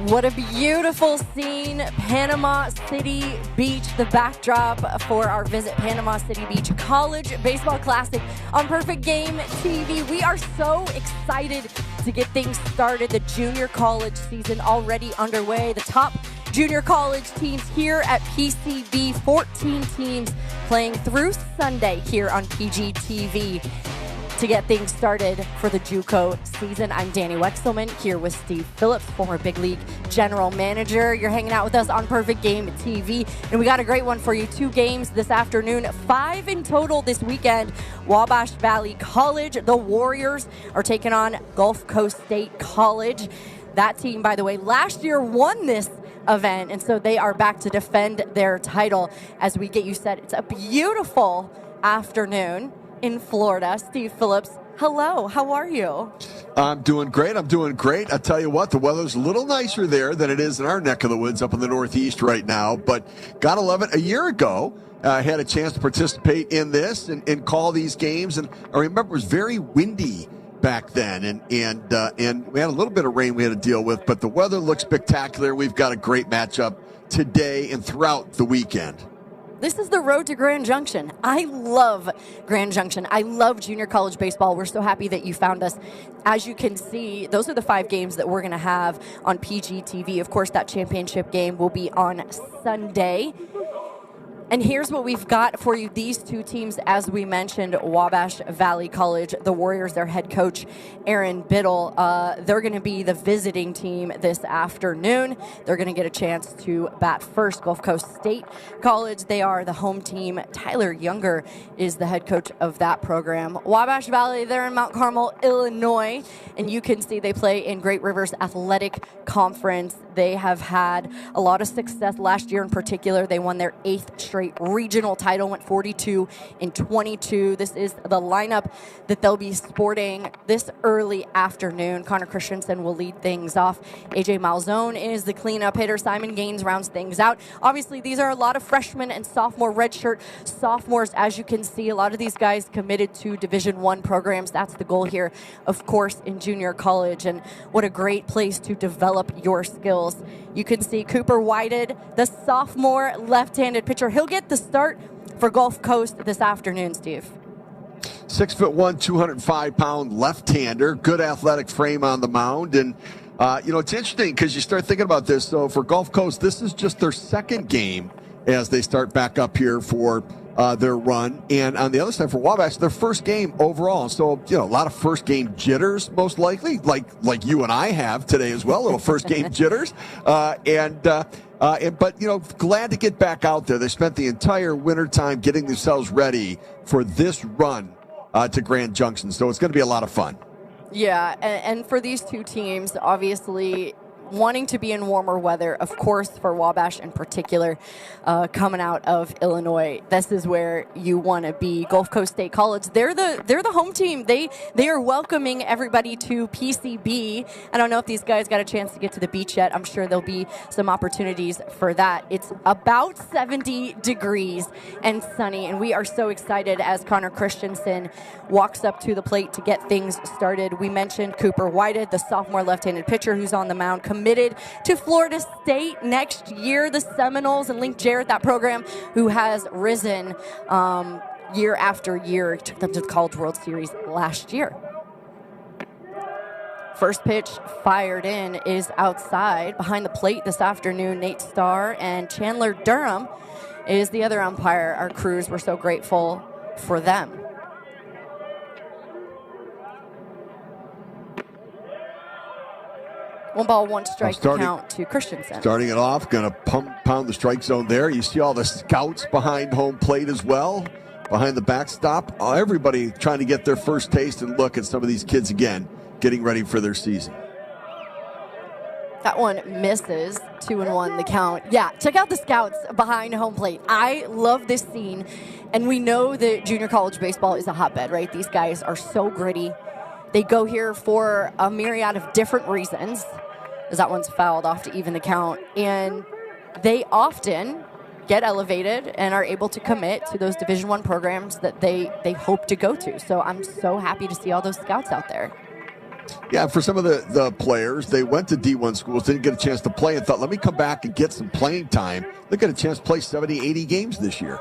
What a beautiful scene. Panama City Beach, the backdrop for our visit Panama City Beach College Baseball Classic on Perfect Game TV. We are so excited to get things started. The junior college season already underway. The top junior college teams here at PCB, 14 teams playing through Sunday here on PGTV. To get things started for the JUCO season, I'm Danny Wexelman here with Steve Phillips, former Big League General Manager. You're hanging out with us on Perfect Game TV, and we got a great one for you. 2 games this afternoon, 5 in total this weekend. Wabash Valley College, the Warriors, are taking on Gulf Coast State College. That team, by the way, last year won this event, and so they are back to defend their title as we get you set. It's a beautiful afternoon in Florida. Steve Phillips, hello, how are you? I'm doing great. I tell you what, the weather's a little nicer there than it is in our neck of the woods up in the Northeast right now, but gotta love it. A year ago, I had a chance to participate in this and call these games, and I remember it was very windy back then, and we had a little bit of rain we had to deal with, but the weather looks spectacular. We've got a great matchup today and throughout the weekend. This is the road to Grand Junction. I love Grand Junction. I love junior college baseball. We're so happy that you found us. As you can see, those are the 5 games that we're going to have on PGTV. Of course, that championship game will be on Sunday. And here's what we've got for you. These 2 teams, as we mentioned, Wabash Valley College, the Warriors, their head coach, Aaron Biddle, they're going to be the visiting team this afternoon. They're going to get a chance to bat first. Gulf Coast State College, they are the home team. Tyler Younger is the head coach of that program. Wabash Valley, they're in Mount Carmel, Illinois, and you can see they play in Great Rivers Athletic Conference. They have had a lot of success last year in particular. They won their 8th straight regional title, went 42-22. This is the lineup that they'll be sporting this early afternoon. Connor Christensen will lead things off. AJ Malzone is the cleanup hitter. Simon Gaines rounds things out. Obviously, these are a lot of freshmen and sophomore redshirt sophomores. As you can see, a lot of these guys committed to Division I programs. That's the goal here, of course, in junior college. And what a great place to develop your skills. You can see Cooper Whited, the sophomore left-handed pitcher. He'll get the start for Gulf Coast this afternoon, Steve. 6'1", 205-pound left-hander, good athletic frame on the mound. And, it's interesting because you start thinking about this. So for Gulf Coast, this is just their 2nd game as they start back up here for their run. And on the other side for Wabash, their 1st game overall. So, a lot of first game jitters, most likely, like you and I have today as well, little first game jitters. But glad to get back out there. They spent the entire wintertime getting themselves ready for this run to Grand Junction. So it's going to be a lot of fun. Yeah, and for these 2 teams, obviously wanting to be in warmer weather, of course, for Wabash in particular, coming out of Illinois. This is where you want to be. Gulf Coast State College, they're the home team. They are welcoming everybody to PCB. I don't know if these guys got a chance to get to the beach yet. I'm sure there'll be some opportunities for that. It's about 70 degrees and sunny, and we are so excited as Connor Christensen walks up to the plate to get things started. We mentioned Cooper Whited, the sophomore left-handed pitcher who's on the mound, committed to Florida State next year. The Seminoles and Link Jarrett, that program who has risen year after year, took them to the College World Series last year. First pitch fired in is outside. Behind the plate this afternoon, Nate Starr and Chandler Durham is the other umpire. Our crews were so grateful for them. 1 ball, 1 strike count to Christensen. Starting it off, going to pound the strike zone there. You see all the scouts behind home plate as well, behind the backstop. Everybody trying to get their first taste and look at some of these kids again, getting ready for their season. That one misses. 2-1 the count. Yeah, check out the scouts behind home plate. I love this scene, and we know that junior college baseball is a hotbed, right? These guys are so gritty. They go here for a myriad of different reasons, as that one's fouled off to even the count. And they often get elevated and are able to commit to those Division I programs that they hope to go to. So I'm so happy to see all those scouts out there. Yeah, for some of the players, they went to D1 schools, didn't get a chance to play, and thought, let me come back and get some playing time. They got a chance to play 70, 80 games this year.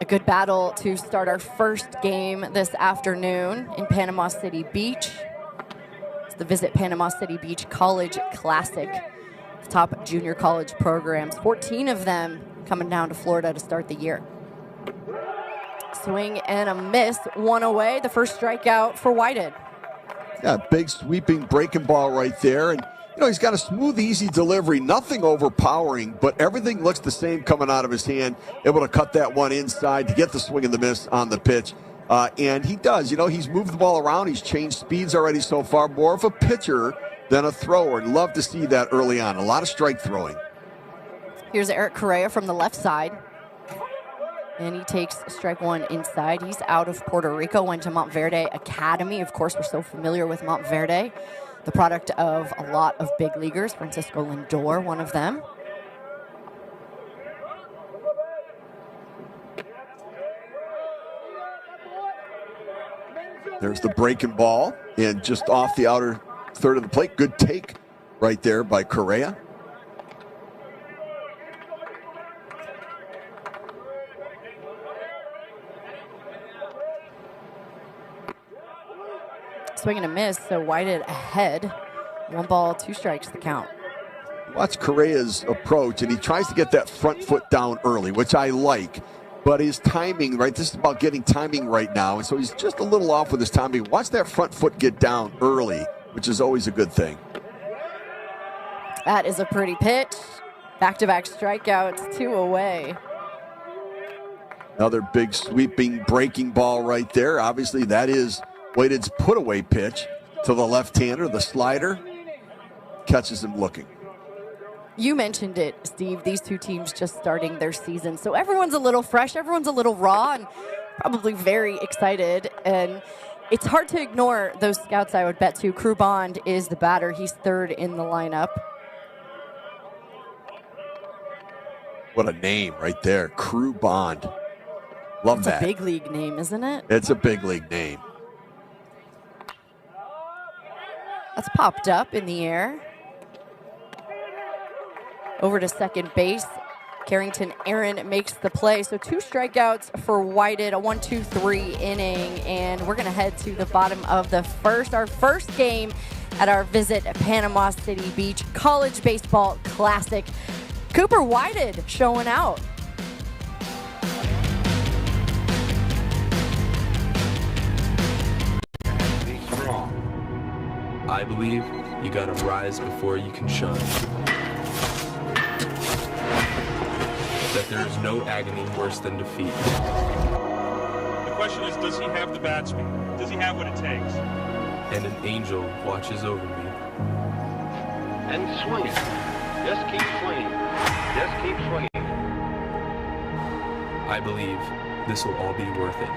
A good battle to start our first game this afternoon in Panama City Beach. It's the Visit Panama City Beach College Classic. Top junior college programs, 14 of them coming down to Florida to start the year. Swing and a miss, one away, the first strikeout for Whited. Yeah, big sweeping breaking ball right there. And, he's got a smooth, easy delivery, nothing overpowering, but everything looks the same coming out of his hand, able to cut that one inside to get the swing and the miss on the pitch. And he does, he's moved the ball around, he's changed speeds already so far, more of a pitcher than a thrower. Love to see that early on. A lot of strike throwing. Here's Eric Correa from the left side. And he takes strike one inside. He's out of Puerto Rico, went to Monteverde Academy. Of course, we're so familiar with Monteverde, the product of a lot of big leaguers. Francisco Lindor, one of them. There's the breaking ball, and just off the outer third of the plate. Good take right there by Correa. Swing and a miss, so Whited ahead. 1 ball, 2 strikes the count. Watch Correa's approach, and he tries to get that front foot down early, which I like. But his timing, right, this is about getting timing right now, and so he's just a little off with his timing. Watch that front foot get down early, which is always a good thing. That is a pretty pitch. Back-to-back strikeouts, 2 away. Another big sweeping breaking ball right there. Obviously, that is Whited's put-away pitch to the left-hander. The slider catches him looking. You mentioned it, Steve, these two teams just starting their season. So everyone's a little fresh, everyone's a little raw, and probably very excited. And it's hard to ignore those scouts, I would bet, too. Crew Bond is the batter. He's third in the lineup. What a name right there, Crew Bond. Love that. It's a big league name, isn't it? It's a big league name. That's popped up in the air. Over to second base. Carrington Aaron makes the play. So 2 strikeouts for Whited, a 1-2-3 inning. And we're going to head to the bottom of the first. Our first game at our Visit Panama City Beach College Baseball Classic. Cooper Whited showing out. I believe you gotta rise before you can shine. That there is no agony worse than defeat. The question is, does he have the bat speed? Does he have what it takes? And an angel watches over me. And swing. Just keep swinging. Just keep swinging. I believe this will all be worth it.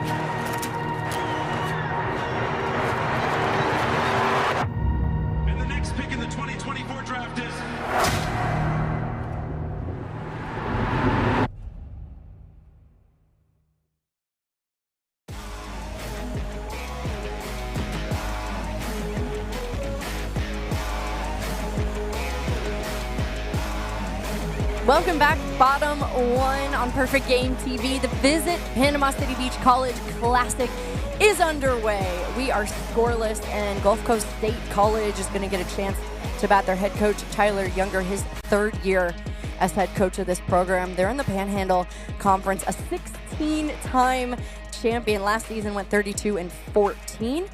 Pick in the 2024 draft is... Welcome back, Bottom One on Perfect Game TV. The Visit Panama City Beach College Classic is underway. We are scoreless, and Gulf Coast State College is going to get a chance to bat their head coach, Tyler Younger, his 3rd year as head coach of this program. They're in the Panhandle Conference, a 16-time champion. Last season went 32-14.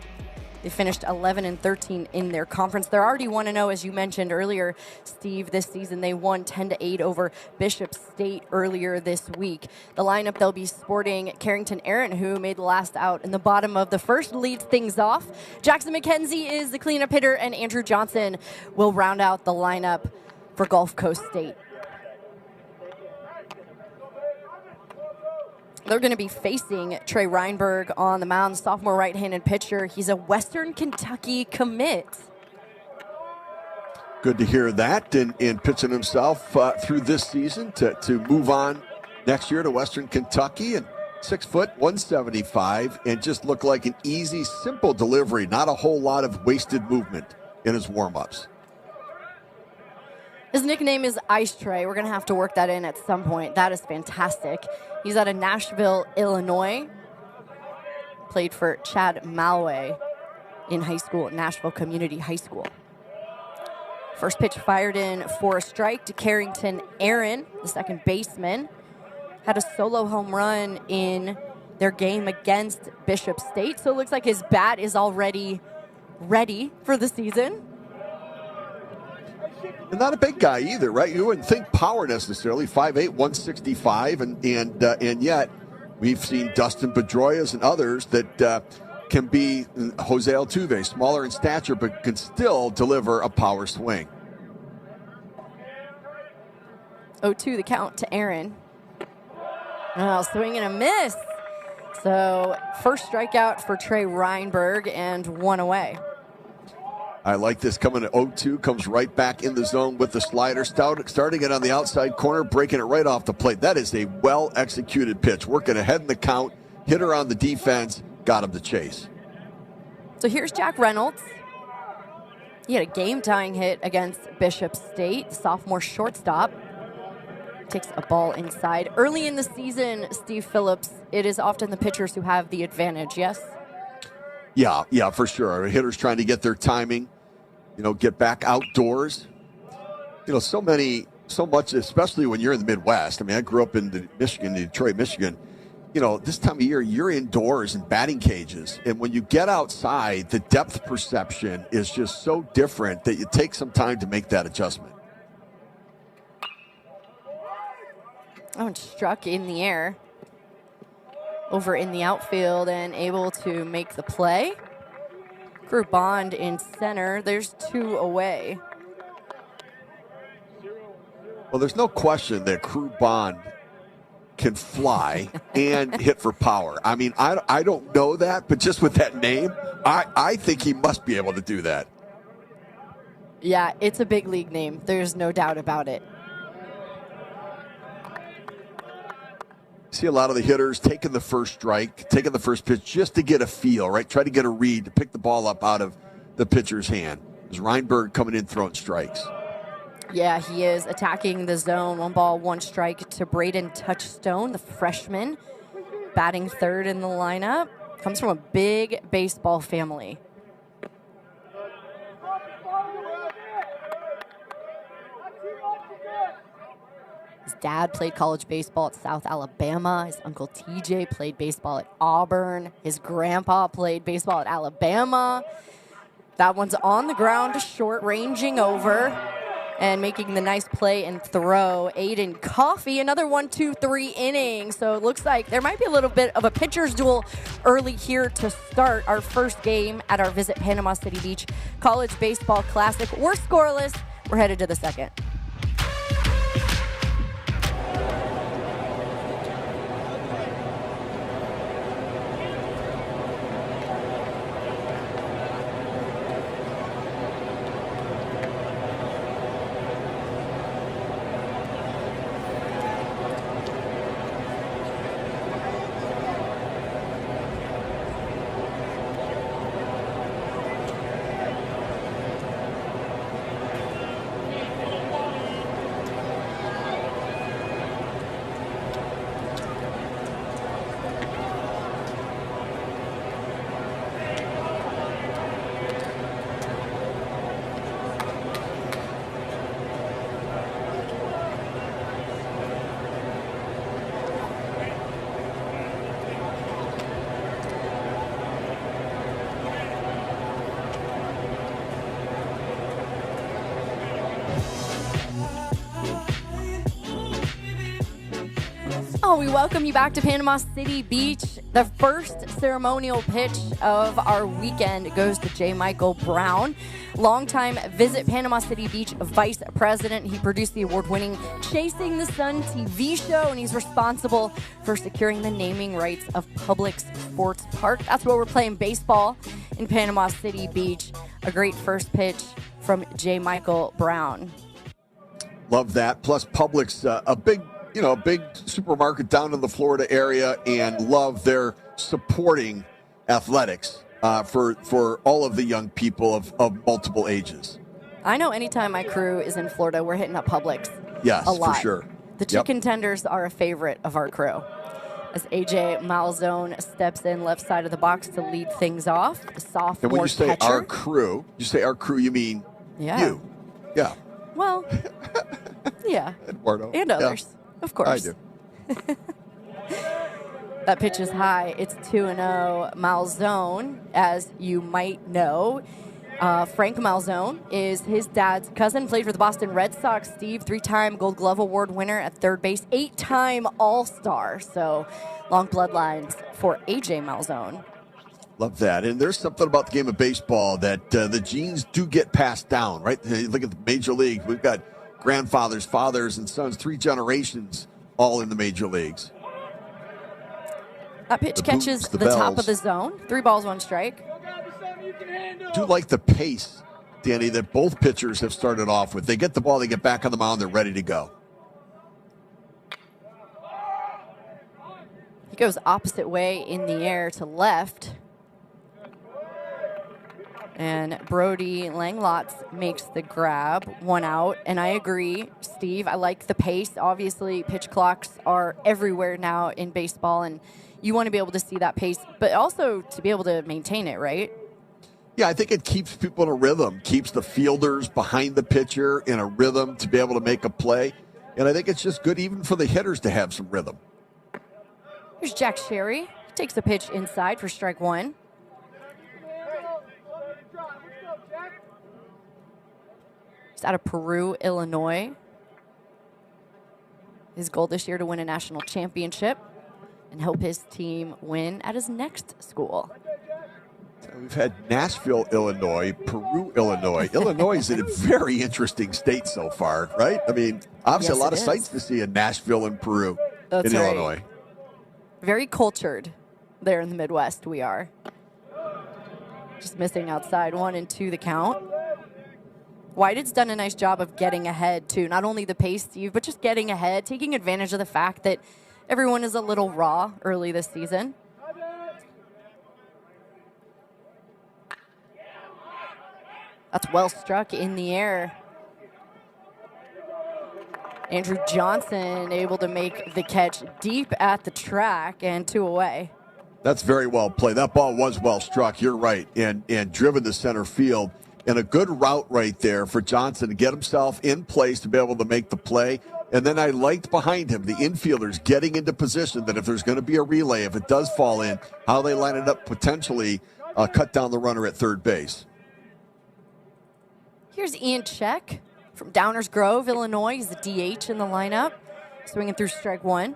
They finished 11-13 in their conference. They're already 1-0, as you mentioned earlier, Steve, this season. They won 10-8 over Bishop State earlier this week. The lineup, they'll be sporting Carrington Aaron, who made the last out in the bottom of the first, leads things off. Jackson McKenzie is the cleanup hitter, and Andrew Johnson will round out the lineup for Gulf Coast State. They're going to be facing Trey Reinberg on the mound, sophomore right-handed pitcher. He's a Western Kentucky commit. Good to hear that, and pitching himself through this season to move on next year to Western Kentucky. And 6 foot, 175, and just looked like an easy, simple delivery. Not a whole lot of wasted movement in his warm-ups. His nickname is Ice Tray. We're going to have to work that in at some point. That is fantastic. He's out of Nashville, Illinois. Played for Chad Malway in high school at Nashville Community High School. First pitch fired in for a strike to Carrington Aaron, the second baseman. Had a solo home run in their game against Bishop State, so it looks like his bat is already ready for the season. And not a big guy either, right? You wouldn't think power necessarily. 5'8", 165, and yet we've seen Dustin Pedroias and others that can be Jose Altuve, smaller in stature, but can still deliver a power swing. 0-2 the count to Aaron. Oh, swing and a miss. So first strikeout for Trey Reinberg and one away. I like this coming at 0-2, comes right back in the zone with the slider, starting it on the outside corner, breaking it right off the plate. That is a well-executed pitch, working ahead in the count, hitter on the defense, got him to chase. So here's Jack Reynolds. He had a game-tying hit against Bishop State, sophomore shortstop. Takes a ball inside. Early in the season, Steve Phillips, it is often the pitchers who have the advantage, yes? Yeah, for sure. Hitters trying to get their timing, get back outdoors. So much, especially when you're in the Midwest. I mean, I grew up in Detroit, Michigan. This time of year, you're indoors in batting cages. And when you get outside, the depth perception is just so different that you take some time to make that adjustment. Oh, and struck in the air. Over in the outfield and able to make the play. Crew Bond in center. There's two away. Well, there's no question that Crew Bond can fly and hit for power. I mean, I don't know that, but just with that name, I think he must be able to do that. Yeah, it's a big league name. There's no doubt about it. See a lot of the hitters taking the first strike, taking the first pitch just to get a feel, right? Try to get a read to pick the ball up out of the pitcher's hand. There's Reinberg coming in throwing strikes. Yeah, he is attacking the zone. 1 ball, 1 strike to Braden Touchstone, the freshman, batting third in the lineup. Comes from a big baseball family. His dad played college baseball at South Alabama. His uncle TJ played baseball at Auburn. His grandpa played baseball at Alabama. That one's on the ground, short, ranging over, and making the nice play and throw. Aiden Coffey, another 1-2-3 inning. So it looks like there might be a little bit of a pitcher's duel early here to start our first game at our Visit Panama City Beach College Baseball Classic. We're scoreless. We're headed to the second. We welcome you back to Panama City Beach. The first ceremonial pitch of our weekend goes to J. Michael Brown, longtime Visit Panama City Beach vice president. He produced the award-winning Chasing the Sun TV show, and he's responsible for securing the naming rights of Publix Sports Park. That's where we're playing baseball in Panama City Beach. A great first pitch from J. Michael Brown. Love that. Plus, Publix, a big big supermarket down in the Florida area and love their supporting athletics for all of the young people of multiple ages. I know anytime my crew is in Florida, we're hitting up Publix. Yes, a lot. for sure. The chicken tenders are a favorite of our crew. As AJ Malzone steps in left side of the box to lead things off, the sophomore And when you say catcher. our crew, you mean you. Yeah. Well, yeah. Eduardo. And others, of course. I do. That pitch is high. It's 2-0. Malzone, as you might know, Frank Malzone is his dad's cousin, played for the Boston Red Sox. Steve, 3-time Gold Glove Award winner at third base, 8-time All-Star. So long bloodlines for AJ Malzone. Love that. And there's something about the game of baseball that the genes do get passed down, right? You look at the major league. We've got grandfathers, fathers, and sons, 3 generations all in the major leagues. That pitch catches the top of the zone. 3 balls, 1 strike. I do like the pace, Danny, that both pitchers have started off with. They get the ball, they get back on the mound, they're ready to go. He goes opposite way in the air to left. And Brody Langlots makes the grab, 1 out. And I agree, Steve, I like the pace. Obviously, pitch clocks are everywhere now in baseball, and you want to be able to see that pace, but also to be able to maintain it, right? Yeah, I think it keeps people in a rhythm, keeps the fielders behind the pitcher in a rhythm to be able to make a play. And I think it's just good even for the hitters to have some rhythm. Here's Jack Sherry. He takes the pitch inside for strike 1. He's out of Peru, Illinois. His goal this year to win a national championship and help his team win at his next school. We've had Nashville, Illinois, Peru, Illinois. Illinois is a very interesting state so far, right? I mean, obviously a lot of sights to see in Nashville and Peru in Illinois. Very cultured there in the Midwest we are. Just missing outside, 1-2 the count. Whitehead's done a nice job of getting ahead, too. Not only the pace, Steve, but just getting ahead, taking advantage of the fact that everyone is a little raw early this season. That's well struck in the air. Andrew Johnson able to make the catch deep at the track and 2 away. That's very well played. That ball was well struck. You're right. And driven to center field. And a good route right there for Johnson to get himself in place to be able to make the play. And then I liked behind him the infielders getting into position that if there's going to be a relay, if it does fall in, how they line it up potentially cut down the runner at third base. Here's Ian Check from Downers Grove, Illinois. He's the DH in the lineup, swinging through strike 1.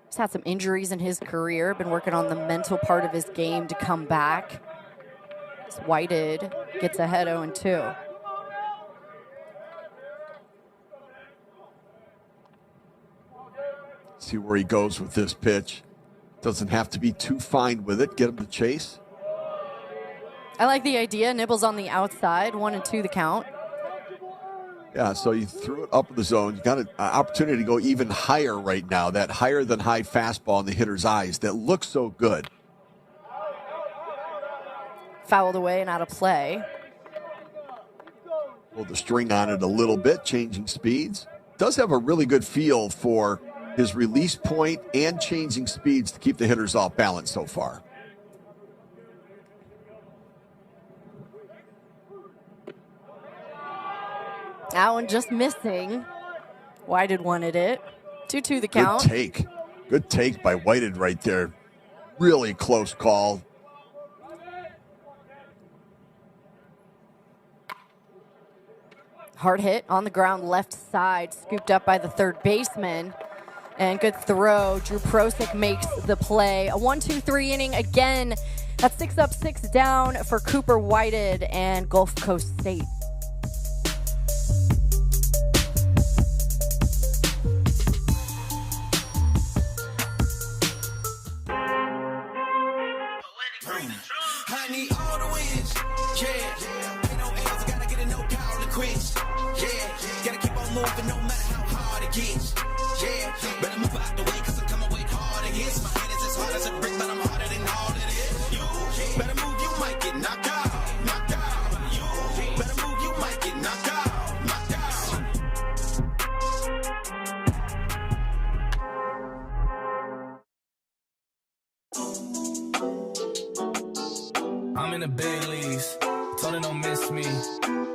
He's had some injuries in his career, been working on the mental part of his game to come back. As Whitehead gets ahead 0-2. See where he goes with this pitch. Doesn't have to be too fine with it. Get him to chase. I like the idea. Nibbles on the outside, 1-2 the count. Yeah, so you threw it up in the zone. You got an opportunity to go even higher right now. That higher than high fastball in the hitter's eyes that looks so good. Fouled away and out of play. Pulled the string on it a little bit, changing speeds. Does have a really good feel for his release point and changing speeds to keep the hitters off balance so far. That one just missing. Whitehead wanted it. 2-2 the count. Good take. Good take by Whitehead right there. Really close call. Hard hit on the ground left side, scooped up by the third baseman. And good throw. Drew Prosick makes the play. A 1-2-3 inning again. That's 6 up, 6 down for Cooper Whitehead and Gulf Coast State. I need all the wins. Yeah. Ain't no else, gotta get a no call to quits. Yeah. Gotta keep on moving no matter how hard it gets. Yeah. Better move out the way, cause I'm coming way hard against. My head is as hard as a brick, but I'm harder than all of this. You better move, you might get knocked out. Knocked out. You better move, you might get knocked out. Knocked out. I'm in the big leagues, told her don't miss me.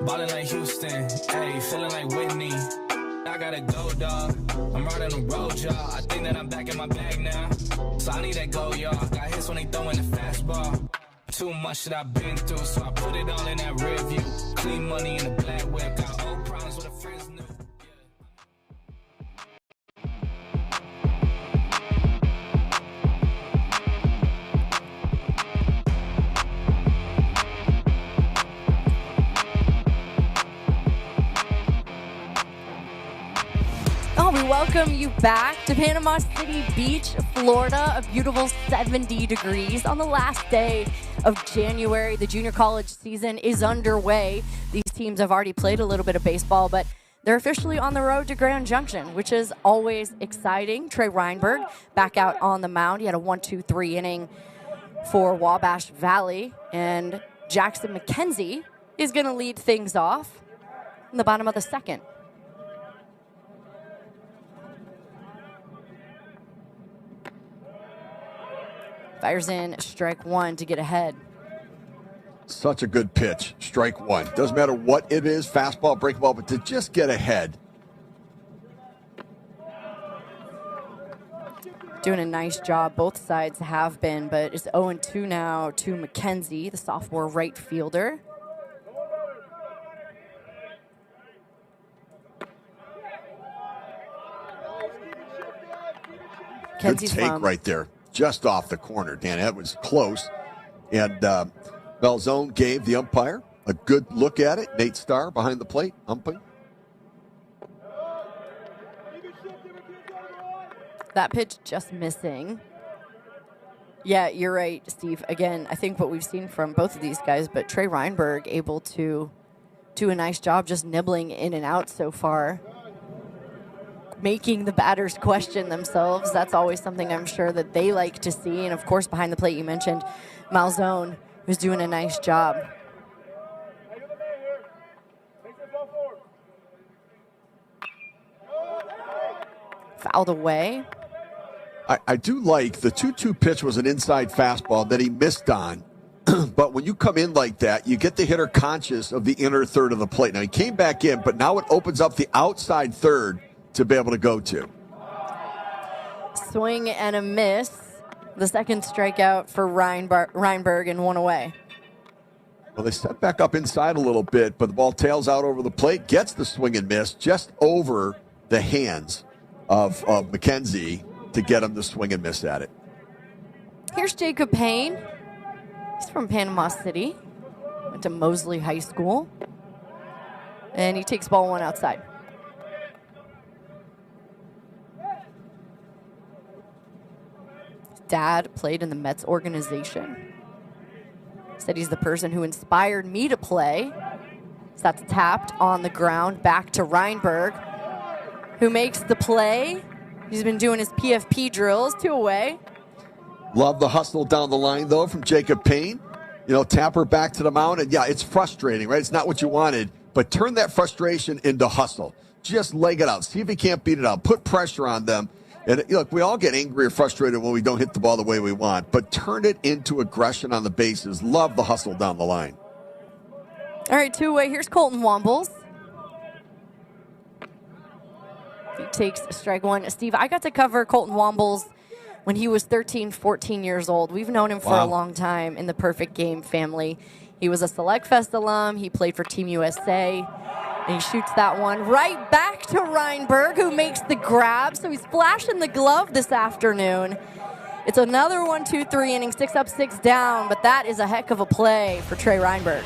Ballin' like Houston, ayy, feeling like Whitney. I gotta go, dog. I'm riding the road, y'all. I think that I'm back in my bag now. So I need that go, y'all. Got hits when they throwin' the fastball. Too much shit I've been through, so I put it all in that rear view. Clean money in the black whip. Got old problems with a friends new. We welcome you back to Panama City Beach, Florida. A beautiful 70 degrees on the last day of January. The junior college season is underway. These teams have already played a little bit of baseball, but they're officially on the road to Grand Junction, which is always exciting. Trey Reinberg back out on the mound. He had a 1-2-3 inning for Wabash Valley, and Jackson McKenzie is going to lead things off in the bottom of the second. Fires in strike one to get ahead. Such a good pitch. Strike one. Doesn't matter what it is, fastball, break ball, but to just get ahead. Doing a nice job. Both sides have been, but it's 0-2 now to McKenzie, the sophomore right fielder. Good take right there. Just off the corner, Dan. That was close. And Belzone gave the umpire a good look at it. Nate Starr behind the plate, umping. That pitch just missing. Yeah, you're right, Steve. Again, I think what we've seen from both of these guys, but Trey Reinberg able to do a nice job just nibbling in and out so far, making the batters question themselves. That's always something I'm sure that they like to see. And, of course, behind the plate, you mentioned Malzone, who's doing a nice job. Fouled away. I do like the 2-2 pitch was an inside fastball that he missed on. But when you come in like that, you get the hitter conscious of the inner third of the plate. Now, he came back in, but now it opens up the outside third to be able to go to. Swing and a miss. The second strikeout for Reinberg and one away. Well, they step back up inside a little bit, but the ball tails out over the plate, gets the swing and miss just over the hands of McKenzie to get him to swing and miss at it. Here's Jacob Payne. He's from Panama City. Went to Mosley High School. And he takes ball one outside. Dad played in the Mets organization. Said he's the person who inspired me to play. So that's tapped on the ground back to Reinberg, who makes the play. He's been doing his PFP drills, 2 away. Love the hustle down the line, though, from Jacob Payne. You know, tap her back to the mound. And, yeah, it's frustrating, right? It's not what you wanted. But turn that frustration into hustle. Just leg it out. See if he can't beat it out. Put pressure on them. And look, we all get angry or frustrated when we don't hit the ball the way we want, but turn it into aggression on the bases. Love the hustle down the line. All right, 2 away. Here's Colton Wombles. He takes strike one. Steve, I got to cover Colton Wombles when he was 13, 14 years old. We've known him for a long time in the Perfect Game family. He was a Select Fest alum. He played for Team USA. And he shoots that one right back to Reinberg, who makes the grab. So he's flashing the glove this afternoon. It's another 1-2-3 inning, 6 up, 6 down, but that is a heck of a play for Trey Reinberg.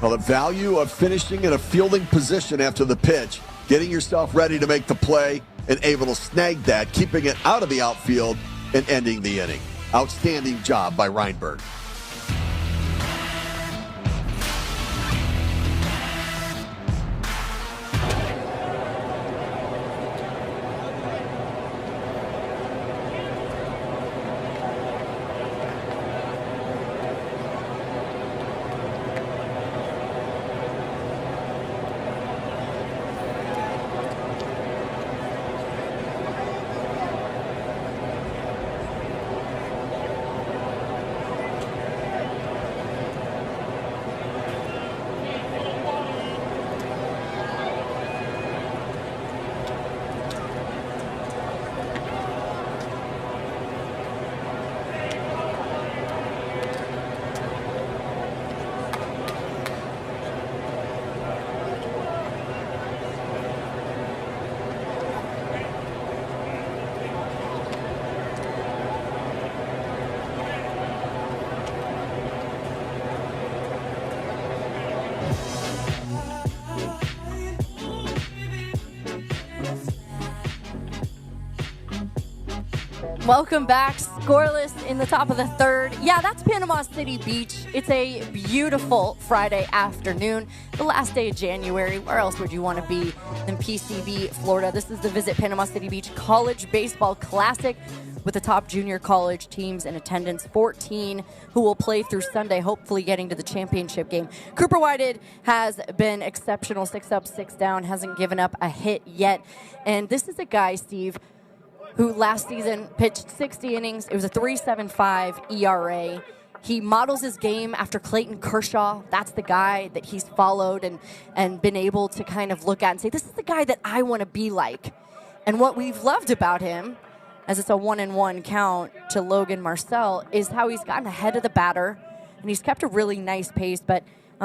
Well, the value of finishing in a fielding position after the pitch, getting yourself ready to make the play, and able to snag that, keeping it out of the outfield and ending the inning. Outstanding job by Reinberg. Welcome back. Scoreless in the top of the third. Yeah, that's Panama City Beach. It's a beautiful Friday afternoon, the last day of January. Where else would you want to be than PCB, Florida? This is the Visit Panama City Beach College Baseball Classic with the top junior college teams in attendance, 14 who will play through Sunday, hopefully getting to the championship game. Cooper Whited has been exceptional, 6 up, 6 down, hasn't given up a hit yet. And this is a guy, Steve, who last season pitched 60 innings. It was a 3.75 ERA. He models his game after Clayton Kershaw. That's the guy that he's followed and been able to kind of look at and say, this is the guy that I want to be like. And what we've loved about him, as it's a 1-1 count to Logan Marcel, is how he's gotten ahead of the batter, and he's kept a really nice pace. But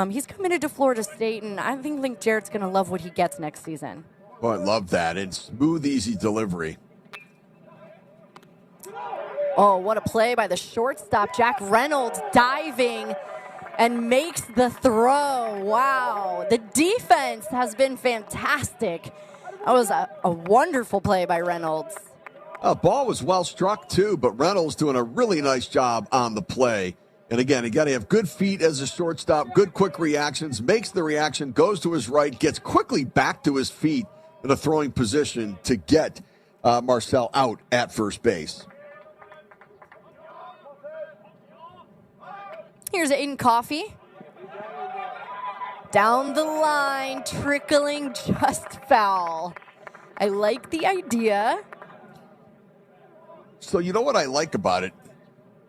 he's committed to Florida State, and I think Jarrett's going to love what he gets next season. Oh, I love that. And smooth, easy delivery. Oh, what a play by the shortstop. Jack Reynolds diving and makes the throw. Wow. The defense has been fantastic. That was a wonderful play by Reynolds. Ball was well struck, too, but Reynolds doing a really nice job on the play. And again, you got to have good feet as a shortstop, good quick reactions, makes the reaction, goes to his right, gets quickly back to his feet in a throwing position to get Marcel out at first base. Here's Aiden Coffey. Down the line, trickling just foul. I like the idea. So you know what I like about it?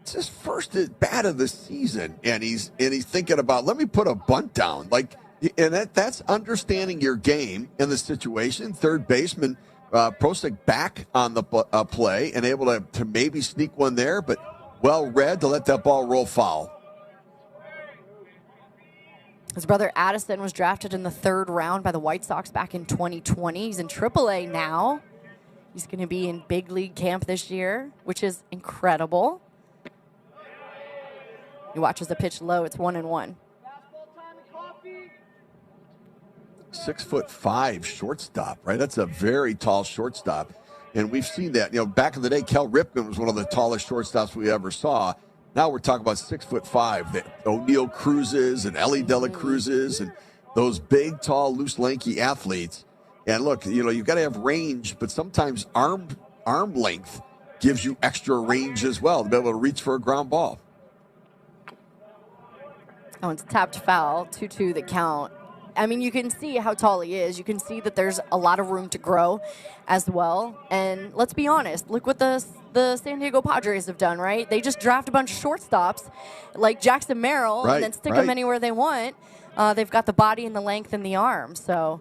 It's his first at bat of the season, and he's thinking about, let me put a bunt down. And that's understanding your game in the situation. Third baseman Prosek back on the play and able to maybe sneak one there, but well read to let that ball roll foul. His brother Addison was drafted in the 3rd round by the White Sox back in 2020. He's in AAA now. He's going to be in big league camp this year, which is incredible. He watches the pitch low. It's 1-1. 6'5" shortstop, right? That's a very tall shortstop. And we've seen that. Back in the day, Kel Ripken was one of the tallest shortstops we ever saw. Now we're talking about 6'5", the O'Neill Cruzes and Ellie Dela Cruzes and those big, tall, loose, lanky athletes. And look, you've got to have range, but sometimes arm length gives you extra range as well to be able to reach for a ground ball. Oh, it's tapped foul, 2-2 the count. I mean, you can see how tall he is. You can see that there's a lot of room to grow as well. And let's be honest, look what the San Diego Padres have done, right? They just draft a bunch of shortstops like Jackson Merrill and then stick them anywhere they want. They've got the body and the length and the arm. So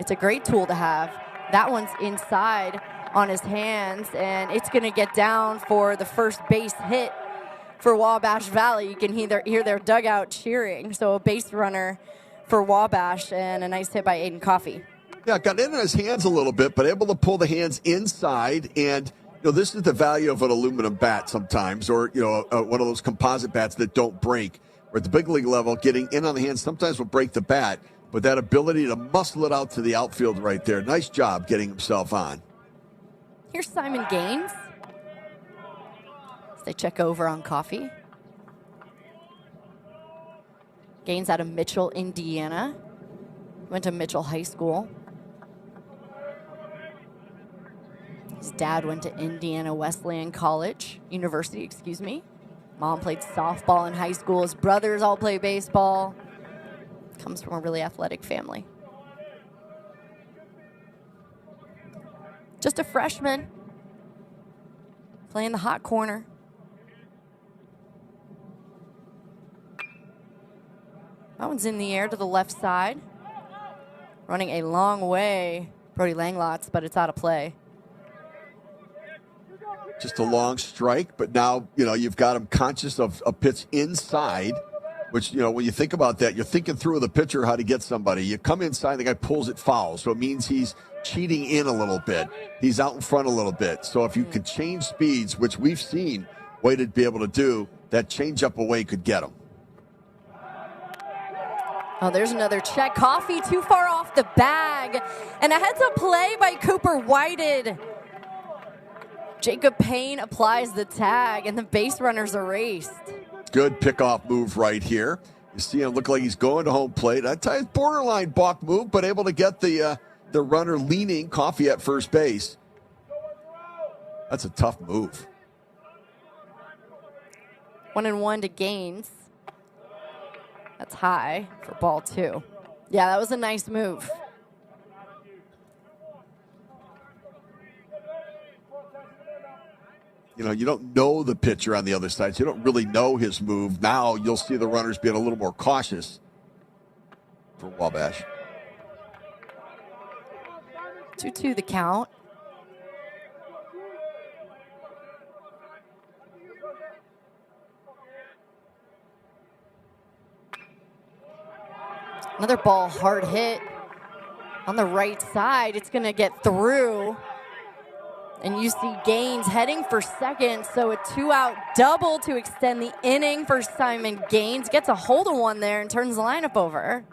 it's a great tool to have. That one's inside on his hands, and it's going to get down for the first base hit for Wabash Valley. You can hear their dugout cheering. So a base runner for Wabash and a nice hit by Aiden Coffey. Yeah, got in his hands a little bit, but able to pull the hands inside. And, this is the value of an aluminum bat sometimes, or, one of those composite bats that don't break. Or at the big league level, getting in on the hands sometimes will break the bat, but that ability to muscle it out to the outfield right there. Nice job getting himself on. Here's Simon Gaines. As they check over on Coffey. Gaines out of Mitchell, Indiana. Went to Mitchell High School. His dad went to Indiana Wesleyan University. Mom played softball in high school. His brothers all play baseball. Comes from a really athletic family. Just a freshman. Playing the hot corner. That one's in the air to the left side. Running a long way, Brody Langlots, but it's out of play. Just a long strike, but now, you've got him conscious of a pitch inside, which, when you think about that, you're thinking through with the pitcher how to get somebody. You come inside, the guy pulls it foul, so it means he's cheating in a little bit. He's out in front a little bit. So if you could change speeds, which we've seen Wade be able to do, that change-up away could get him. Oh, there's another check. Coffey too far off the bag. And a heads-up play by Cooper Whited. Jacob Payne applies the tag, and the base runners erased. Good pickoff move right here. You see him look like he's going to home plate. I'd tell you, borderline balk move, but able to get the runner leaning Coffee at first base. That's a tough move. 1-1 to Gaines. That's high for ball 2. Yeah, that was a nice move. You know, you don't know the pitcher on the other side, so you don't really know his move. Now you'll see the runners being a little more cautious for Wabash. 2-2 the count. Another ball hard hit on the right side. It's going to get through. And you see Gaines heading for second, so a 2-out double to extend the inning for Simon Gaines. Gets a hold of one there and turns the lineup over.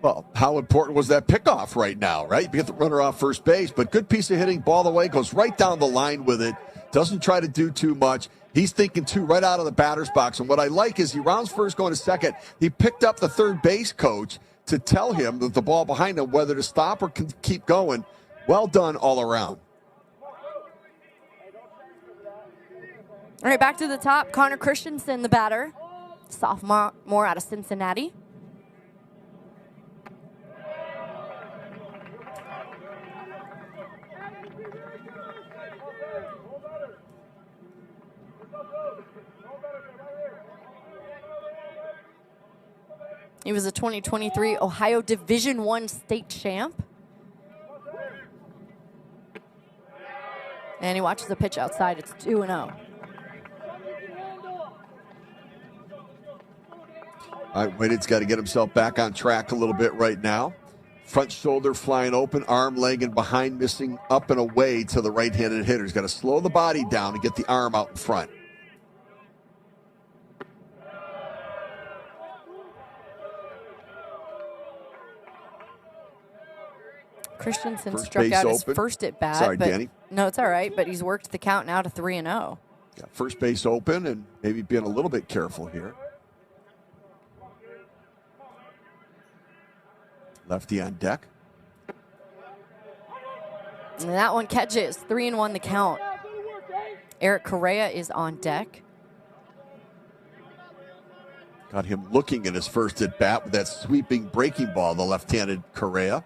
Well, how important was that pickoff right now, right? You get the runner off first base, but good piece of hitting, ball away, goes right down the line with it. Doesn't try to do too much. He's thinking two right out of the batter's box. And what I like is he rounds first, going to second. He picked up the third base coach to tell him that the ball behind him, whether to stop or keep going. Well done all around. All right, back to the top. Connor Christensen, the batter. Sophomore out of Cincinnati. He was a 2023 Ohio Division I state champ. And he watches the pitch outside. It's 2-0. All right, Whitehead's got to get himself back on track a little bit right now. Front shoulder flying open, arm, leg, and behind missing up and away to the right-handed hitter. He's got to slow the body down and get the arm out in front. Christensen First struck out his open. first at bat. Sorry, Danny. No, it's all right, but he's worked the count now to 3-0. Got first base open and maybe being a little bit careful here. Lefty on deck. And that one catches. 3-1 the count. Eric Correa is on deck. Got him looking at his first at bat with that sweeping breaking ball, the left-handed Correa.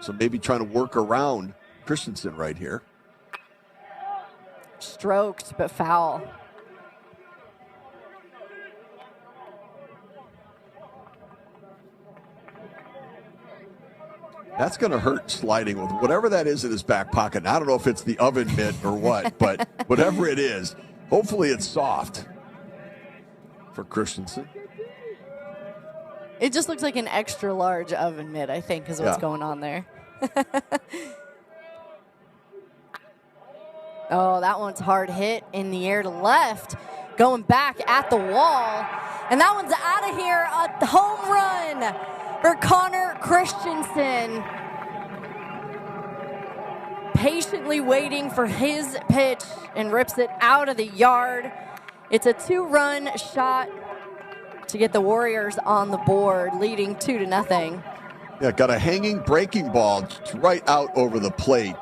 So maybe trying to work around Christensen right here. Stroked, but foul. That's going to hurt sliding with whatever that is in his back pocket. I don't know if it's the oven mitt or what, but whatever it is, hopefully it's soft for Christensen. It just looks like an extra large oven mitt, I think, is what's going on there. Oh, that one's hard hit in the air to left, going back at the wall. And that one's out of here, a home run for Connor Christensen. Patiently waiting for his pitch and rips it out of the yard. It's a 2-run shot to get the Warriors on the board, leading 2-0. Yeah, got a hanging breaking ball right out over the plate.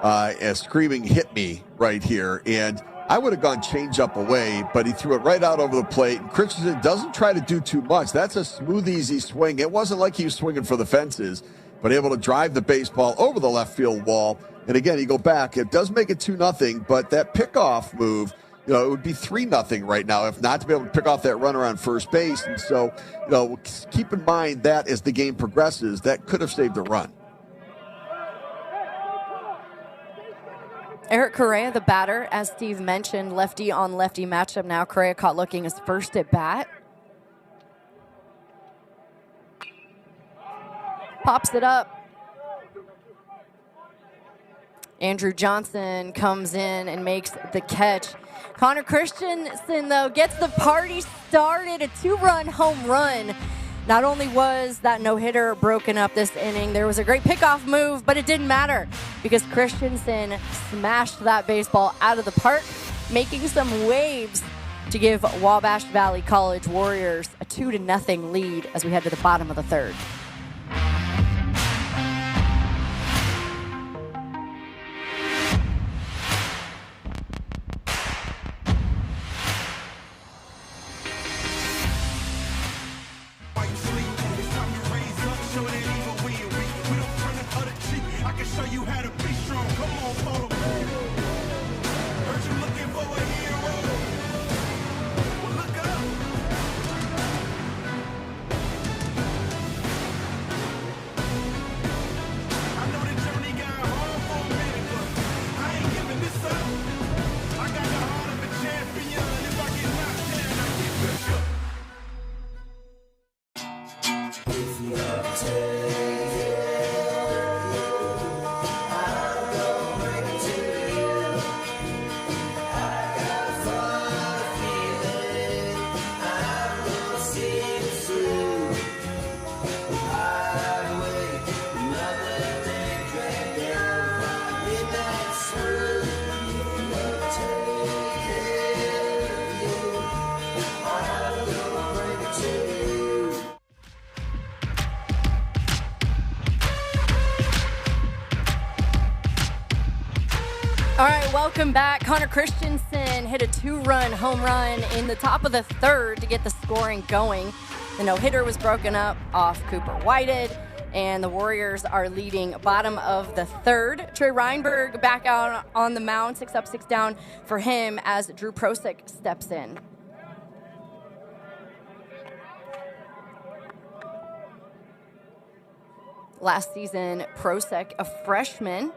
As screaming hit me right here. And I would have gone change up away, but he threw it right out over the plate. And Christensen doesn't try to do too much. That's a smooth, easy swing. It wasn't like he was swinging for the fences, but able to drive the baseball over the left field wall. And again, you go back, it does make it 2-0, but that pickoff move, you know, it would be 3-0 right now if not to be able to pick off that runner on first base. And so, you know, keep in mind that as the game progresses, that could have saved a run. Eric Correa, the batter, as Steve mentioned, lefty on lefty matchup now. Correa caught looking his first at bat. Pops it up. Andrew Johnson comes in and makes the catch. Connor Christensen, though, gets the party started. A 2-run home run Not only was that no-hitter broken up this inning, there was a great pickoff move, but it didn't matter because Christensen smashed that baseball out of the park, making some waves to give Wabash Valley College Warriors a 2-0 lead as we head to the bottom of the third. All right, welcome back. Connor Christensen hit a 2-run home run in the top of the third to get the scoring going. The no-hitter was broken up off Cooper Whited, and the Warriors are leading bottom of the third. Trey Reinberg back out on the mound, 6 up, 6 down for him as Drew Prosick steps in. Last season, Prosick, a freshman,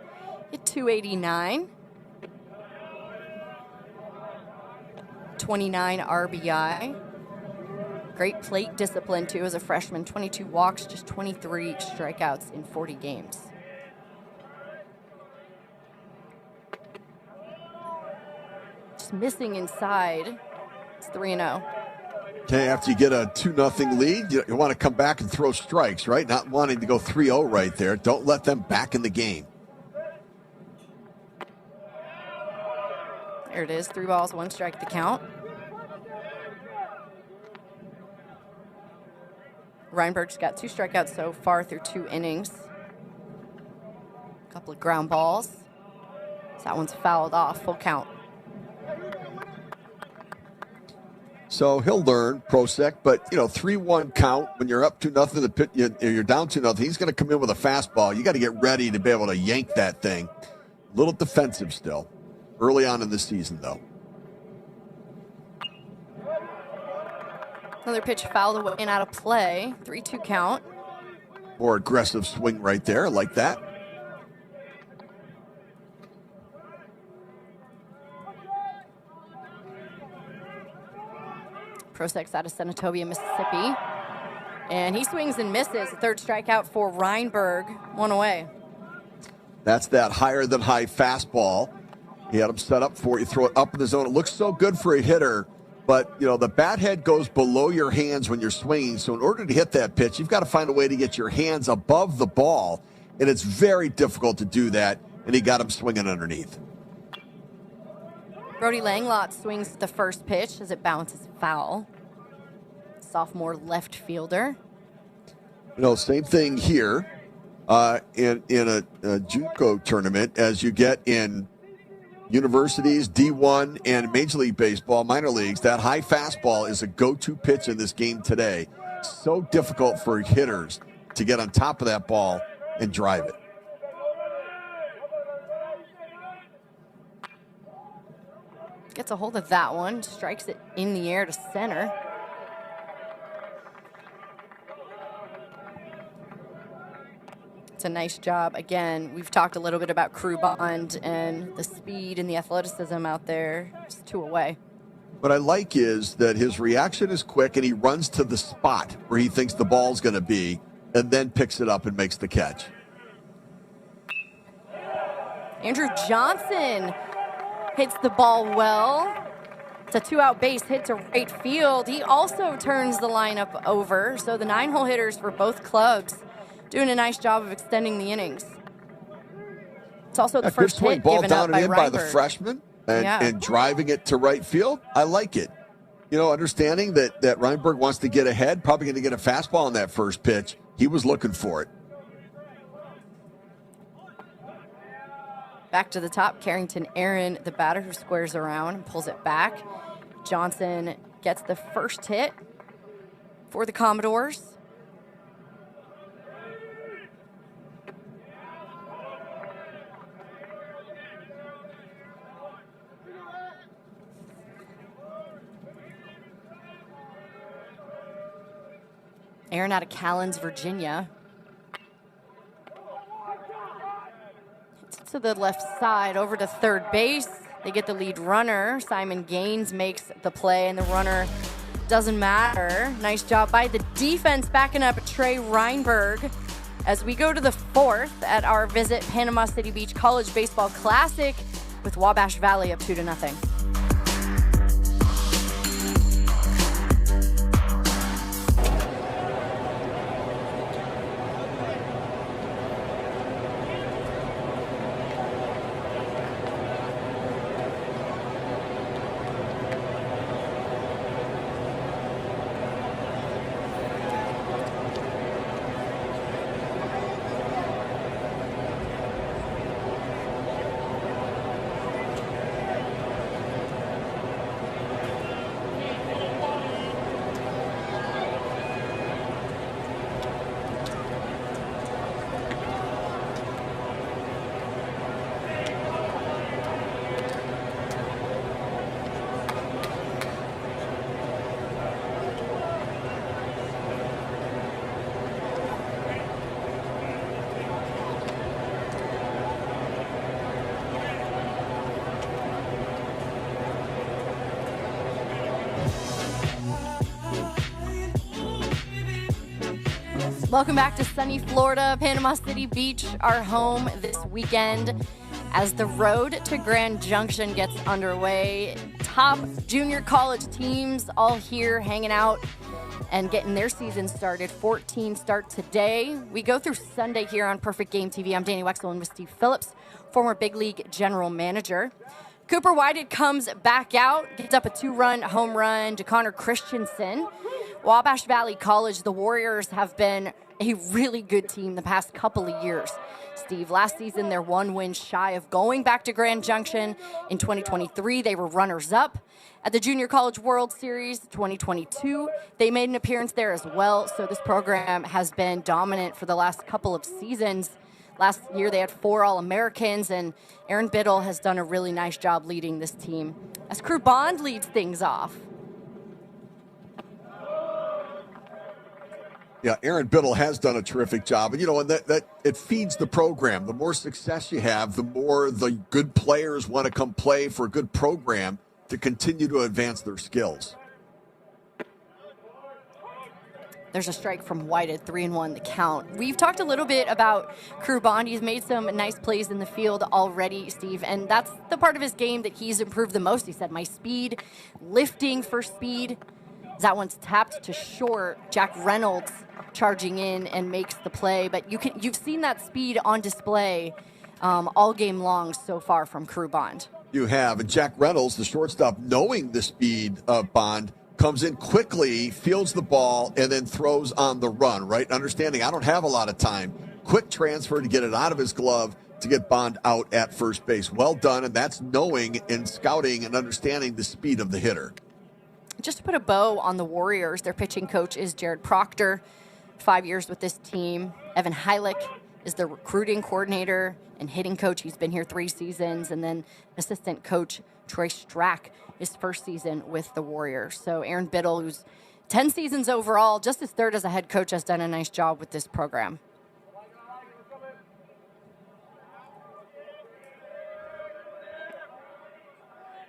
hit 289. 29 RBI. Great plate discipline, too, as a freshman. 22 walks, just 23 strikeouts in 40 games. Just missing inside. It's 3-0. Okay, after you get a 2-0 lead, you want to come back and throw strikes, right? Not wanting to go 3-0 right there. Don't let them back in the game. There it is, 3 balls, 1 strike, the count. Reinberg's got 2 strikeouts so far through 2 innings. A couple of ground balls. So that one's fouled off, full count. So he'll learn, Prosick, but 3-1 count when you're up 2-0, you're down 2-0. He's going to come in with a fastball. You got to get ready to be able to yank that thing. A little defensive still. Early on in the season, though. Another pitch fouled away and out of play. 3-2 count. More aggressive swing right there, like that. Prosick's out of Senatobia, Mississippi. And he swings and misses. A 3rd strikeout for Reinberg. 1 away. That's that higher than high fastball. He had him set up for you. Throw it up in the zone. It looks so good for a hitter, but the bat head goes below your hands when you're swinging. So in order to hit that pitch, you've got to find a way to get your hands above the ball, and it's very difficult to do that. And he got him swinging underneath. Brody Langlot swings the first pitch as it bounces foul. Sophomore left fielder. Same thing here in a JUCO tournament as you get in universities, D1, and Major League Baseball, minor leagues. That high fastball is a go-to pitch in this game today. So difficult for hitters to get on top of that ball and drive it. Gets a hold of that one, strikes it in the air to center. It's a nice job. Again, we've talked a little bit about Crew Bond and the speed and the athleticism out there. It's 2 away. What I like is that his reaction is quick, and he runs to the spot where he thinks the ball's going to be, and then picks it up and makes the catch. Andrew Johnson hits the ball well. It's a 2-out base hit to right field. He also turns the lineup over. So the 9-hole hitters for both clubs doing a nice job of extending the innings. It's also the first hit ball given down up by and in by the Reinberg. freshman and driving it to right field. I like it. You know, understanding that Reinberg wants to get ahead, probably going to get a fastball on that first pitch. He was looking for it. Back to the top, Carrington Aaron, the batter who squares around and pulls it back. Johnson gets the first hit for the Commodores. Aaron out of Callens, Virginia. To the left side, over to third base. They get the lead runner. Simon Gaines makes the play, and the runner doesn't matter. Nice job by the defense backing up Trey Reinberg as we go to the fourth at our Visit Panama City Beach College Baseball Classic with Wabash Valley up 2-0. Welcome back to sunny Florida, Panama City Beach, our home this weekend as the road to Grand Junction gets underway. Top junior college teams all here hanging out and getting their season started. 14 start today. We go through Sunday here on Perfect Game TV. I'm Danny Wexel and with Steve Phillips, former big league general manager. Cooper Whitehead comes back out, gets up a 2-run home run to Connor Christensen. Wabash Valley College, the Warriors have been a really good team the past couple of years. Steve, last season they're 1 win shy of going back to Grand Junction. In 2023, they were runners-up at the Junior College World Series. 2022, they made an appearance there as well. So this program has been dominant for the last couple of seasons. Last year, they had 4 All-Americans, and Aaron Biddle has done a really nice job leading this team as Crew Bond leads things off. Yeah, Aaron Biddle has done a terrific job. And, you know, and that it feeds the program. The more success you have, the more the good players want to come play for a good program to continue to advance their skills. There's a strike from Whitehead, 3-1 the count. We've talked a little bit about Crew Bond. He's made some nice plays in the field already, Steve, and that's the part of his game that he's improved the most. He said, my speed, lifting for speed. That one's tapped to short. Jack Reynolds charging in and makes the play, but you've seen that speed on display all game long so far from Crew Bond. You have, and Jack Reynolds, the shortstop, knowing the speed of Bond, comes in quickly, fields the ball, and then throws on the run, right? Understanding I don't have a lot of time. Quick transfer to get it out of his glove to get Bond out at first base. Well done, and that's knowing and scouting and understanding the speed of the hitter. Just to put a bow on the Warriors, their pitching coach is Jared Proctor, 5 years with this team. Evan Heilich is the recruiting coordinator and hitting coach. He's been here 3 seasons. And then assistant coach Troy Strack, his first season with the Warriors. So Aaron Biddle, who's 10 seasons overall, just his 3rd as a head coach, has done a nice job with this program.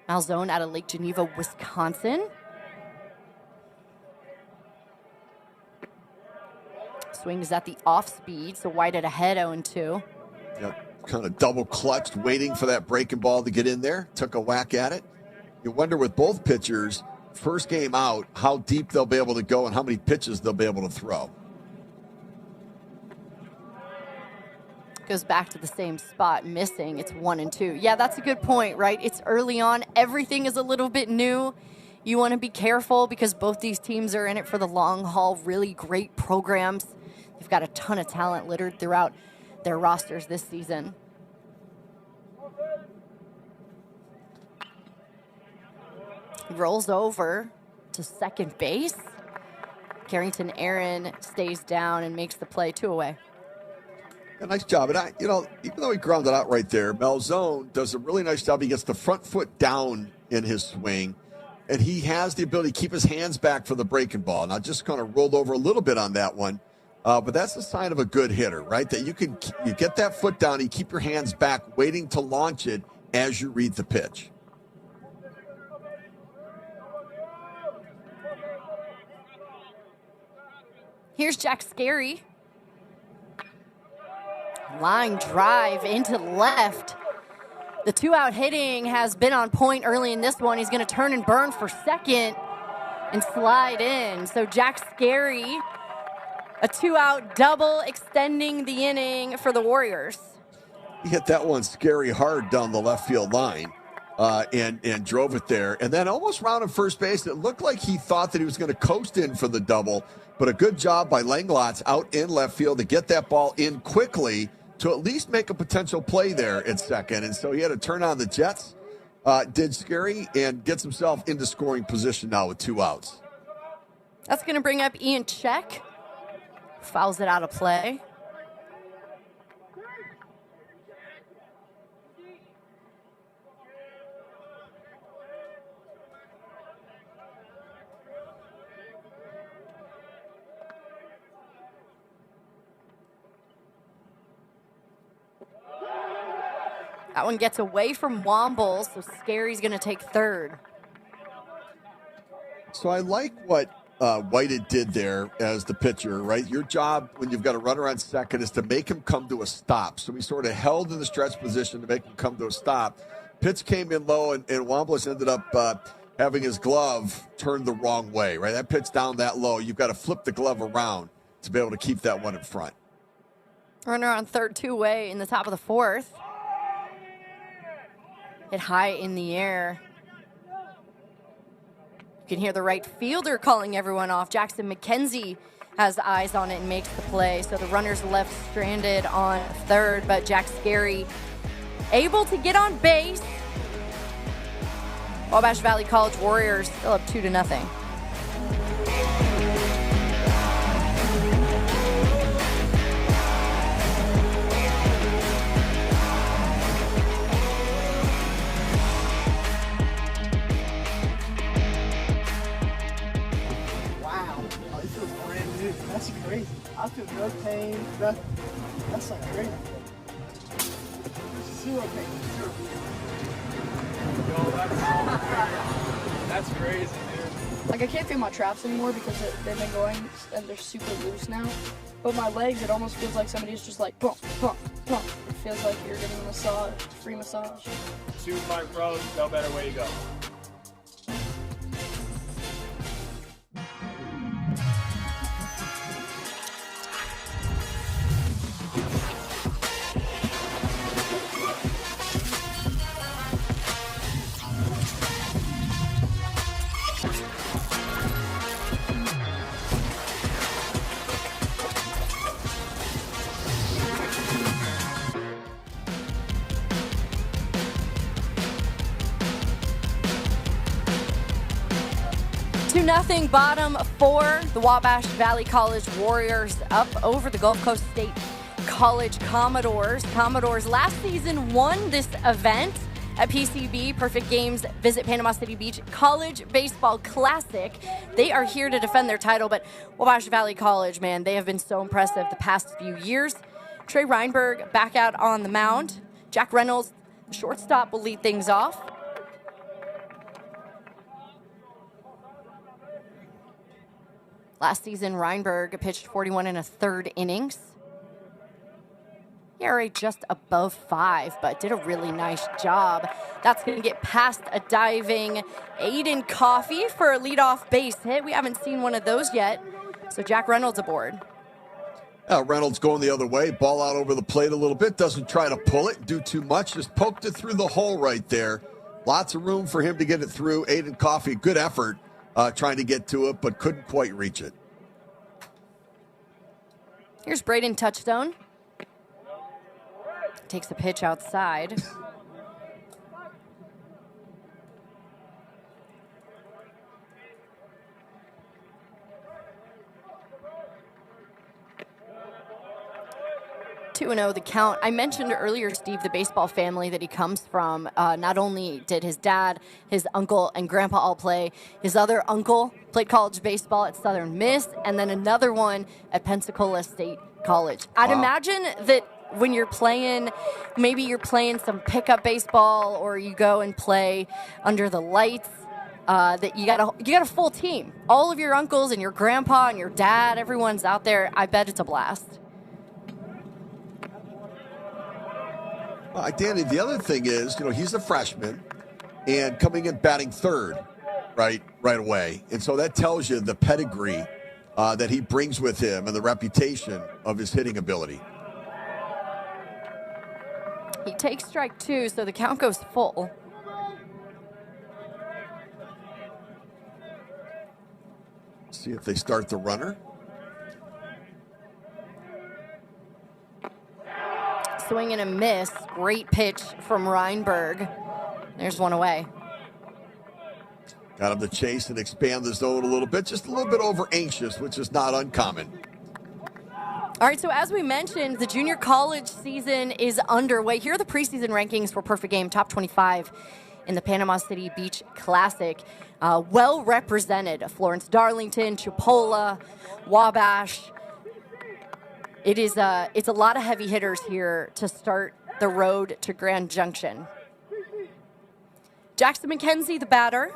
Malzone out of Lake Geneva, Wisconsin. Swing is at the off speed, so Whitehead ahead 0-2. Yep, kind of double clutched, waiting for that breaking ball to get in there. Took a whack at it. you wonder with both pitchers, first game out, how deep they'll be able to go and how many pitches they'll be able to throw. Goes back to the same spot, missing. It's 1-2. Yeah, that's a good point, right? It's early on. Everything is a little bit new. You want to be careful because both these teams are in it for the long haul. Really great programs. They've got a ton of talent littered throughout their rosters this season. He rolls over to second base. Carrington Aaron stays down and makes the play, 2 away. A nice job. And even though he grounded out right there, Malzone does a really nice job. He gets the front foot down in his swing, and he has the ability to keep his hands back for the breaking ball. Now, just kind of rolled over a little bit on that one, but that's a sign of a good hitter, right? That you get that foot down, you keep your hands back, waiting to launch it as you read the pitch. Here's Jack Scary. Line drive into left. The 2-out hitting has been on point early in this one. He's going to turn and burn for second and slide in. So Jack Scary, a 2-out double extending the inning for the Warriors. He hit that one scary hard down the left field line and drove it there. And then almost rounded first base. It looked like he thought that he was going to coast in for the double, but a good job by Langlots out in left field to get that ball in quickly to at least make a potential play there at second. And so he had to turn on the Jets, did Scary, and gets himself into scoring position now with 2 outs. That's going to bring up Ian Check. Fouls it out of play. That one gets away from Womble, so Scary's going to take third. So I like what Whited did there as the pitcher, right? Your job when you've got a runner on second is to make him come to a stop. So he sort of held in the stretch position to make him come to a stop. Pitch came in low, and Wombles ended up having his glove turned the wrong way, right? That pitch down that low, you've got to flip the glove around to be able to keep that one in front. Runner on third, 2-away in the top of the 4th. Hit high in the air. You can hear the right fielder calling everyone off. Jackson McKenzie has eyes on it and makes the play. So the runner's left stranded on third, but Jack Scary able to get on base. Wabash Valley College Warriors still up 2-0. That's crazy. I feel no pain, nothing. That's like crazy. Zero pain, zero pain. Yo, that's crazy, dude. Like I can't feel my traps anymore because they've been going and they're super loose now. But my legs, it almost feels like somebody's just like pump, pump, pump. It feels like you're getting a massage, free massage. 2 Mark Pros, no better way to go. Nothing. Bottom 4, the Wabash Valley College Warriors up over the Gulf Coast State College Commodores. Commodores last season won this event at PCB. Perfect Games Visit Panama City Beach College Baseball Classic. They are here to defend their title, but Wabash Valley College, man, they have been so impressive the past few years. Trey Reinberg back out on the mound. Jack Reynolds, the shortstop, will lead things off. Last season, Reinberg pitched 41 1/3 innings. ERA just above 5, but did a really nice job. That's going to get past a diving Aiden Coffey for a leadoff base hit. We haven't seen one of those yet. So Jack Reynolds aboard. Reynolds going the other way. Ball out over the plate a little bit. Doesn't try to pull it, do too much. Just poked it through the hole right there. Lots of room for him to get it through. Aiden Coffey, good effort trying to get to it, but couldn't quite reach it. Here's Braden Touchstone. Takes a pitch outside. Two and 0 the count. I mentioned earlier, Steve, the baseball family that he comes from. Not only did his dad, his uncle, and grandpa all play, his other uncle played college baseball at Southern Miss, and then another one at Pensacola State College. I'd imagine that when you're playing, maybe you're playing some pickup baseball or you go and play under the lights, that you got a full team. All of your uncles and your grandpa and your dad, everyone's out there. I bet it's a blast. Danny, the other thing is, he's a freshman and coming in batting third right away. And so that tells you the pedigree that he brings with him and the reputation of his hitting ability. He takes strike 2, so the count goes full. See if they start the runner. Swing and a miss. Great pitch from Reinberg. There's one away. Got him to chase and expand the zone a little bit. Just a little bit over anxious, which is not uncommon. All right, so as we mentioned, the junior college season is underway. Here are the preseason rankings for Perfect Game, top 25 in the Panama City Beach Classic. Well represented, Florence Darlington, Chipola, Wabash. It's a lot of heavy hitters here to start the road to Grand Junction. Jackson McKenzie, the batter.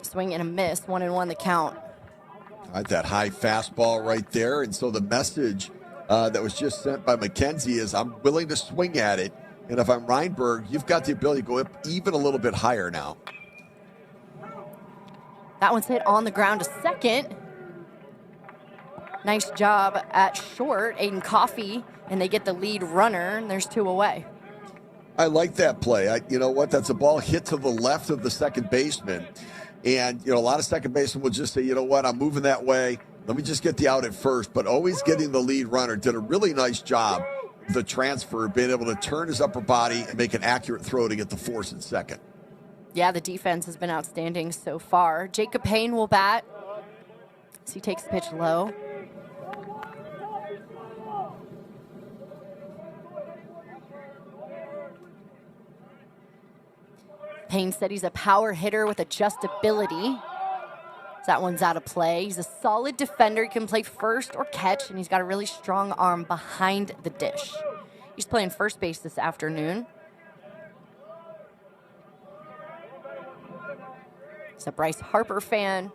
Swing and a miss, 1-1 the count. That high fastball right there. And so the message that was just sent by McKenzie is, I'm willing to swing at it. And if I'm Reinberg, you've got the ability to go up even a little bit higher now. That one's hit on the ground to second. Nice job at short, Aiden Coffey, and they get the lead runner, and there's 2 away. I like that play. You know what? That's a ball hit to the left of the second baseman. And, a lot of second basemen will just say, you know what, I'm moving that way. Let me just get the out at first. But always getting the lead runner. Did a really nice job, the transfer, being able to turn his upper body and make an accurate throw to get the force in second. Yeah, the defense has been outstanding so far. Jacob Payne will bat as he takes the pitch low. Payne said he's a power hitter with adjustability. That one's out of play. He's a solid defender. He can play first or catch, and he's got a really strong arm behind the dish. He's playing first base this afternoon. He's a Bryce Harper fan,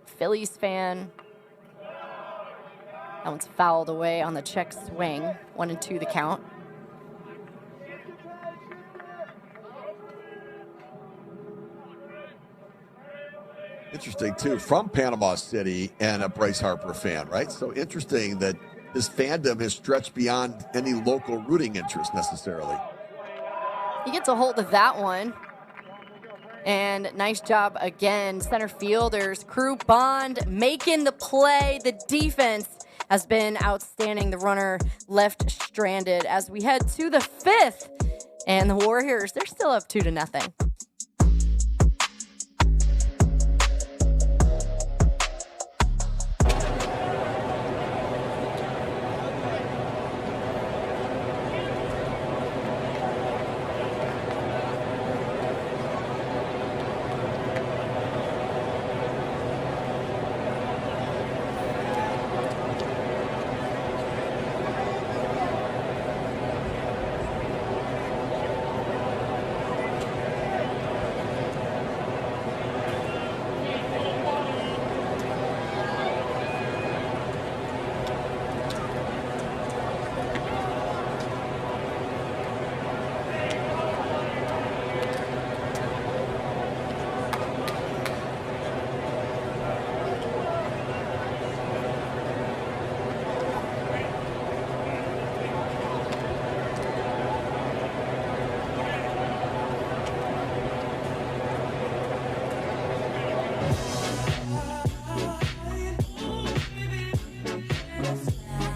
Phillies fan. That one's fouled away on the check swing. 1-2 the count. Interesting, too, from Panama City and a Bryce Harper fan, right? So interesting that his fandom has stretched beyond any local rooting interest necessarily. He gets a hold of that one. And nice job again. Center fielders, Crew Bond making the play. The defense has been outstanding. The runner left stranded as we head to the 5th. And the Warriors, they're still up 2-0.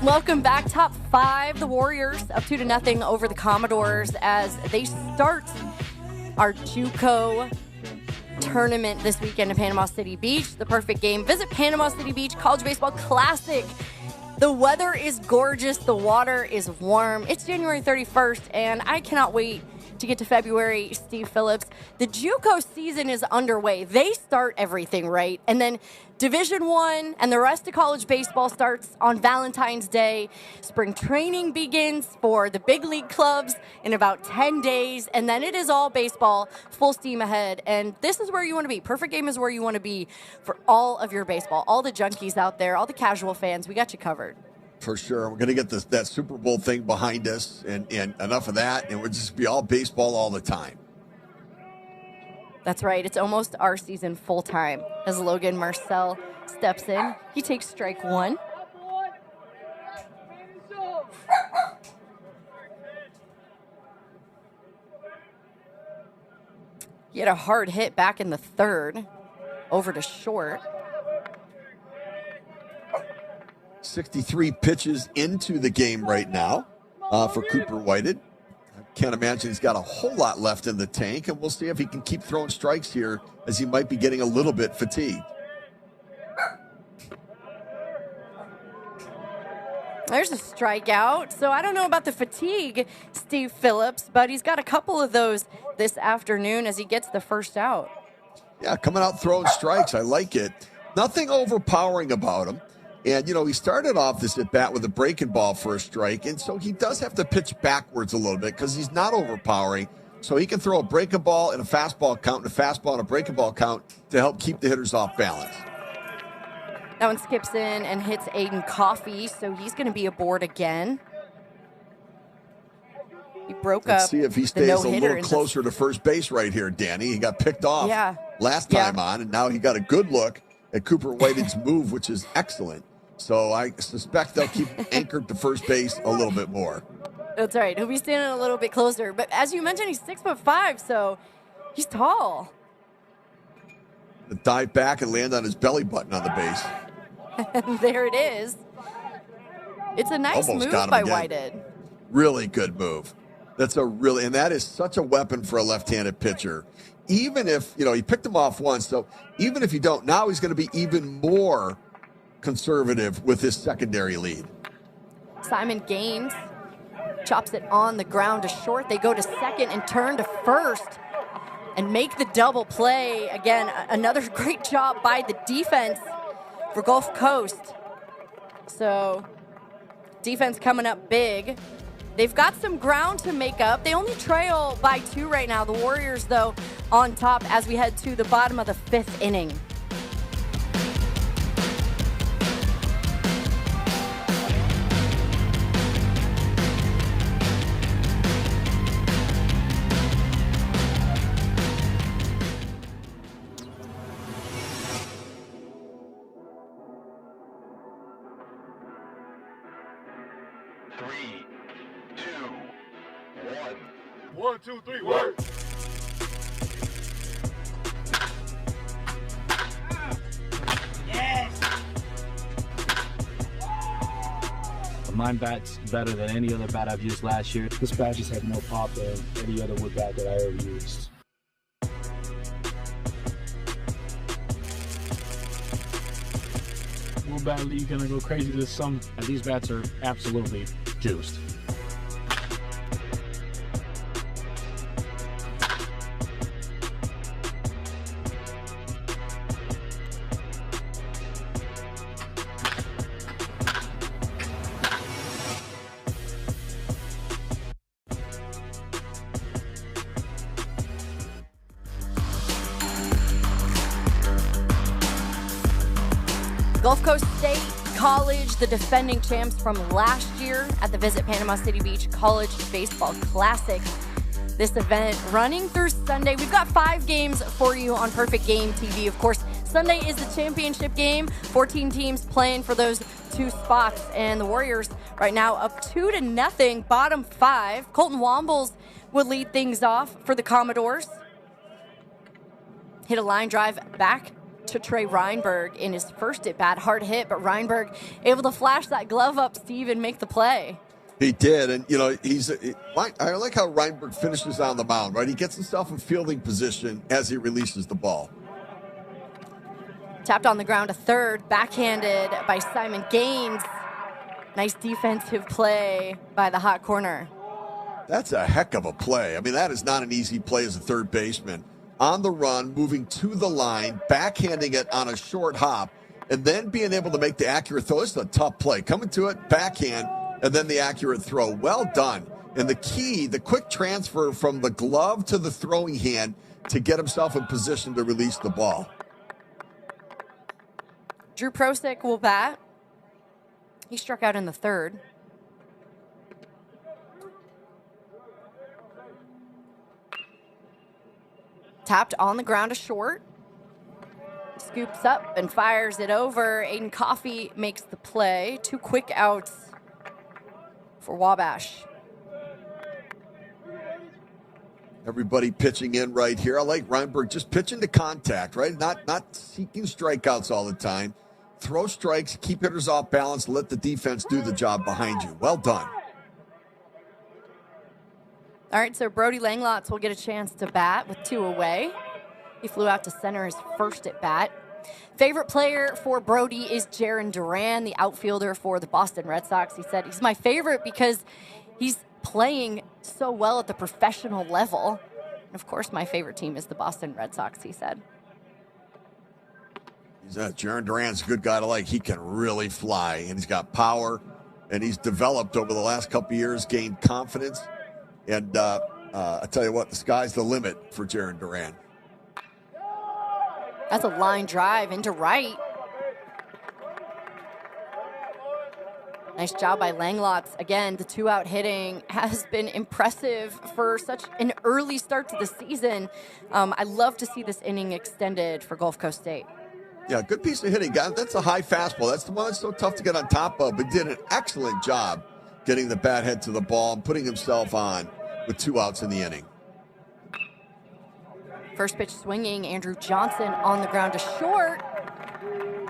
Welcome back. Top 5, the Warriors up 2-0 over the Commodores as they start our JUCO tournament this weekend in Panama City Beach. The perfect game. Visit Panama City Beach College Baseball Classic. The weather is gorgeous. The water is warm. It's January 31st, and I cannot wait to get to February. Steve Phillips, the JUCO season is underway. They start everything, right? And then Division I and the rest of college baseball starts on Valentine's Day. Spring training begins for the big league clubs in about 10 days, and then it is all baseball, full steam ahead. And this is where you want to be. Perfect Game is where you want to be for all of your baseball. All the junkies out there, all the casual fans, we got you covered. For sure. We're going to get that Super Bowl thing behind us and enough of that, and we'll just be all baseball all the time. That's right. It's almost our season full time as Logan Marcel steps in. He takes strike 1. He had a hard hit back in the 3rd over to short. 63 pitches into the game right now for Cooper Whited. I can't imagine he's got a whole lot left in the tank, and we'll see if he can keep throwing strikes here as he might be getting a little bit fatigued. There's a strikeout. So I don't know about the fatigue, Steve Phillips, but he's got a couple of those this afternoon as he gets the first out. Yeah, coming out throwing strikes. I like it. Nothing overpowering about him. And, he started off this at-bat with a breaking ball for a strike, and so he does have to pitch backwards a little bit because he's not overpowering. So he can throw a breaking ball and a fastball count and a fastball and a breaking ball count to help keep the hitters off balance. That one skips in and hits Aiden Coffey, so he's going to be aboard again. He broke Let's up. See if he stays a little closer to first base right here, Danny. He got picked off last time on, and now he got a good look at Cooper White's move, which is excellent. So I suspect they'll keep anchored to first base a little bit more. That's right. He'll be standing a little bit closer. But as you mentioned, he's 6'5", so he's tall. The dive back and land on his belly button on the base. And there it is. It's a nice move by Whited. Really good move. And that is such a weapon for a left-handed pitcher. Even if, he picked him off once, so even if you don't, now he's going to be even more conservative with his secondary lead. Simon Gaines chops it on the ground to short. They go to second and turn to first and make the double play. Again, another great job by the defense for Gulf Coast. So defense coming up big. They've got some ground to make up. They only trail by 2 right now. The Warriors, though, on top as we head to the bottom of the 5th inning. One, two, three, work. Yes. My bat's better than any other bat I've used last year. This bat just had more pop than any other wood bat that I ever used. Wood bat league gonna go crazy this summer. These bats are absolutely juiced. Gulf Coast State College, the defending champs from last year at the Visit Panama City Beach College Baseball Classic. This event running through Sunday. We've got 5 games for you on Perfect Game TV. Of course, Sunday is the championship game. 14 teams playing for those 2 spots. And the Warriors right now up 2-0, bottom 5. Colton Wombles would lead things off for the Commodores. Hit a line drive back to Trey Reinberg in his first at-bat. Hard hit, but Reinberg able to flash that glove up, Steve, and make the play. He did, and, I like how Reinberg finishes on the mound, right? He gets himself in fielding position as he releases the ball. Tapped on the ground to third, backhanded by Simon Gaines. Nice defensive play by the hot corner. That's a heck of a play. I mean, that is not an easy play as a third baseman. On the run, moving to the line, backhanding it on a short hop, and then being able to make the accurate throw. This is a tough play. Coming to it, backhand, and then the accurate throw. Well done. And the key, the quick transfer from the glove to the throwing hand to get himself in position to release the ball. Drew Prosick will bat. He struck out in the third. Tapped on the ground to short. Scoops up and fires it over. Aiden Coffey makes the play. 2 quick outs for Wabash. Everybody pitching in right here. I like Reinberg just pitching to contact, right? Not seeking strikeouts all the time. Throw strikes, keep hitters off balance, let the defense do the job behind you. Well done. All right, so Brody Langlotz will get a chance to bat with 2 away. He flew out to center his first at bat. Favorite player for Brody is Jarren Duran, the outfielder for the Boston Red Sox. He said, he's my favorite because he's playing so well at the professional level. And of course, my favorite team is the Boston Red Sox, he said. Jarren Duran's a good guy to like. He can really fly, and he's got power, and he's developed over the last couple of years, gained confidence. And I tell you what, the sky's the limit for Jarren Duran. That's a line drive into right. Nice job by Langlotz. Again, the 2-out hitting has been impressive for such an early start to the season. I love to see this inning extended for Gulf Coast State. Yeah, good piece of hitting. That's a high fastball. That's the one that's so tough to get on top of, but did an excellent job getting the bat head to the ball and putting himself on with 2 outs in the inning. First pitch swinging, Andrew Johnson on the ground to short.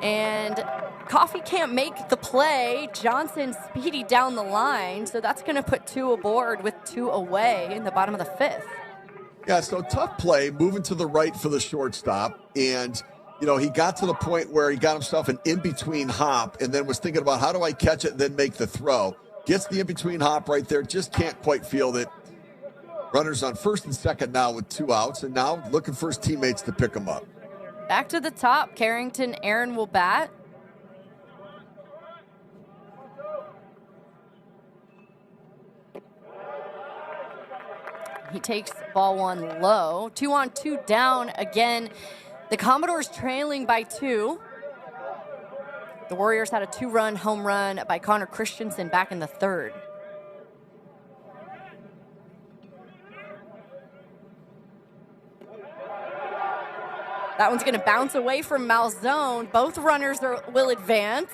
And Coffey can't make the play. Johnson speedy down the line, so that's going to put 2 aboard with 2 away in the bottom of the 5th. Yeah, so tough play, moving to the right for the shortstop. And, he got to the point where he got himself an in-between hop and then was thinking about how do I catch it and then make the throw. Gets the in-between hop right there, just can't quite field it. Runners on first and second now with 2 outs, and now looking for his teammates to pick him up. Back to the top, Carrington Aaron will bat. He takes ball 1 low. 2-on-2 down again. The Commodores trailing by 2. The Warriors had a 2-run home run by Connor Christensen back in the 3rd. That one's going to bounce away from Malzone. Both runners will advance.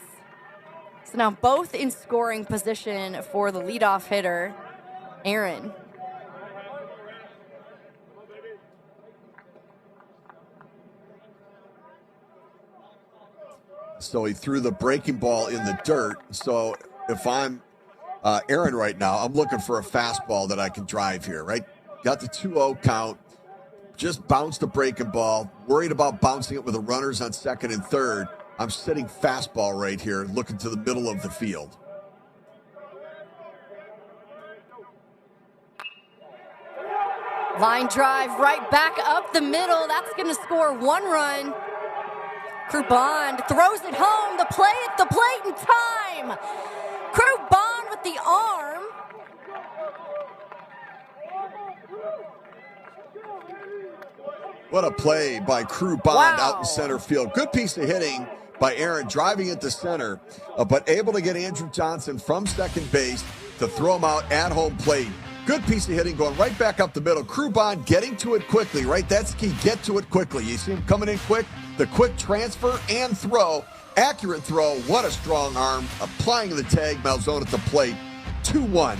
So now both in scoring position for the leadoff hitter, Aaron. So he threw the breaking ball in the dirt. So if I'm Aaron right now, I'm looking for a fastball that I can drive here, right? Got the 2-0 count. Just bounced the breaking ball. Worried about bouncing it with the runners on second and third. I'm sitting fastball right here, looking to the middle of the field. Line drive right back up the middle. That's going to score 1 run. Crew Bond throws it home. The play at the plate in time. Crew Bond with the arm. What a play by Crew Bond out in center field. Good piece of hitting by Aaron, driving it to center, but able to get Andrew Johnson from second base to throw him out at home plate. Good piece of hitting going right back up the middle. Crew Bond getting to it quickly, right? That's the key. Get to it quickly. You see him coming in quick. The quick transfer and throw. Accurate throw. What a strong arm. Applying the tag. Malzone at the plate. 2-1.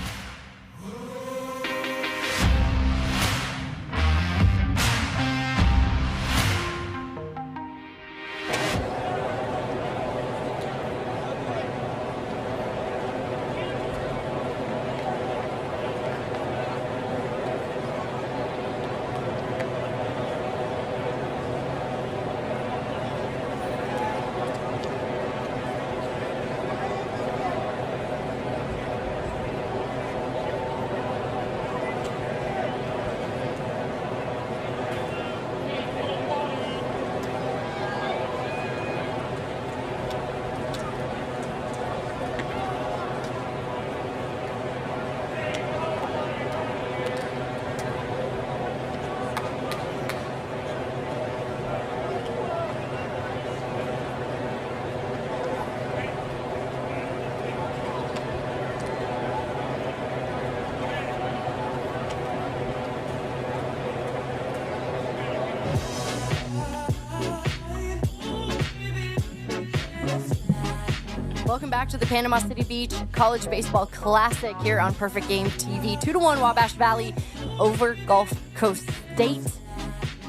welcome back to the Panama City Beach College Baseball Classic here on Perfect Game TV. 2-1 Wabash Valley over Gulf Coast State.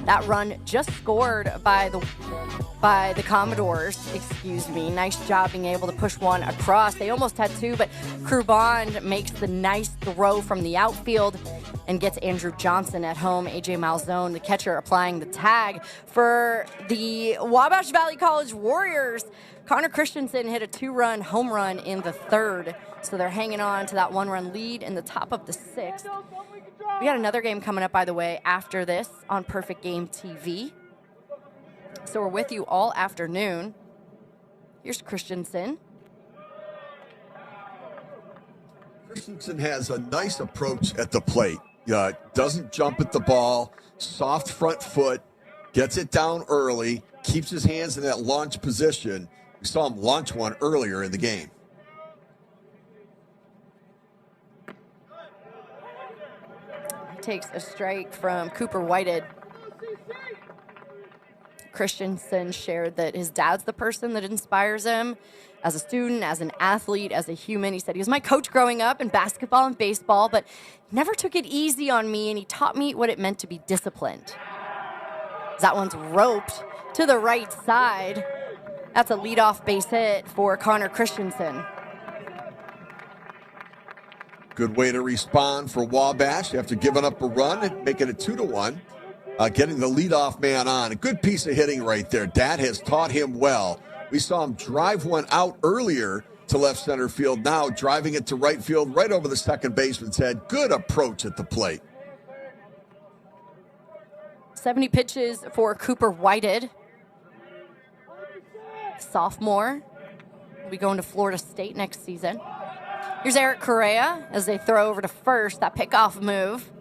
That run just scored by the Commodores, excuse me. Nice job being able to push one across. They almost had two, but Crew Bond makes the nice throw from the outfield and gets Andrew Johnson at home. A.J. Malzone, the catcher, applying the tag for the Wabash Valley College Warriors. Connor Christensen hit a 2-run home run in the third, so they're hanging on to that 1-run lead in the top of the sixth. We got another game coming up, by the way, after this on Perfect Game TV. So we're with you all afternoon. Here's Christensen. Christensen has a nice approach at the plate. Doesn't jump at the ball, soft front foot, gets it down early, keeps his hands in that launch position. We saw him launch one earlier in the game. Takes a strike from Cooper Whited. Christensen shared that his dad's the person that inspires him as a student, as an athlete, as a human. He said he was my coach growing up in basketball and baseball, but he never took it easy on me, and he taught me what it meant to be disciplined. That one's roped to the right side. That's a leadoff base hit for Connor Christensen. Good way to respond for Wabash after giving up a run and making it 2-1. Getting the leadoff man on. A good piece of hitting right there. Dad has taught him well. We saw him drive one out earlier to left center field. Now driving it to right field, right over the second baseman's head. Good approach at the plate. 70 pitches for Cooper Whited. Sophomore. Will be going to Florida State next season. Here's Eric Correa as they throw over to first. That pickoff move.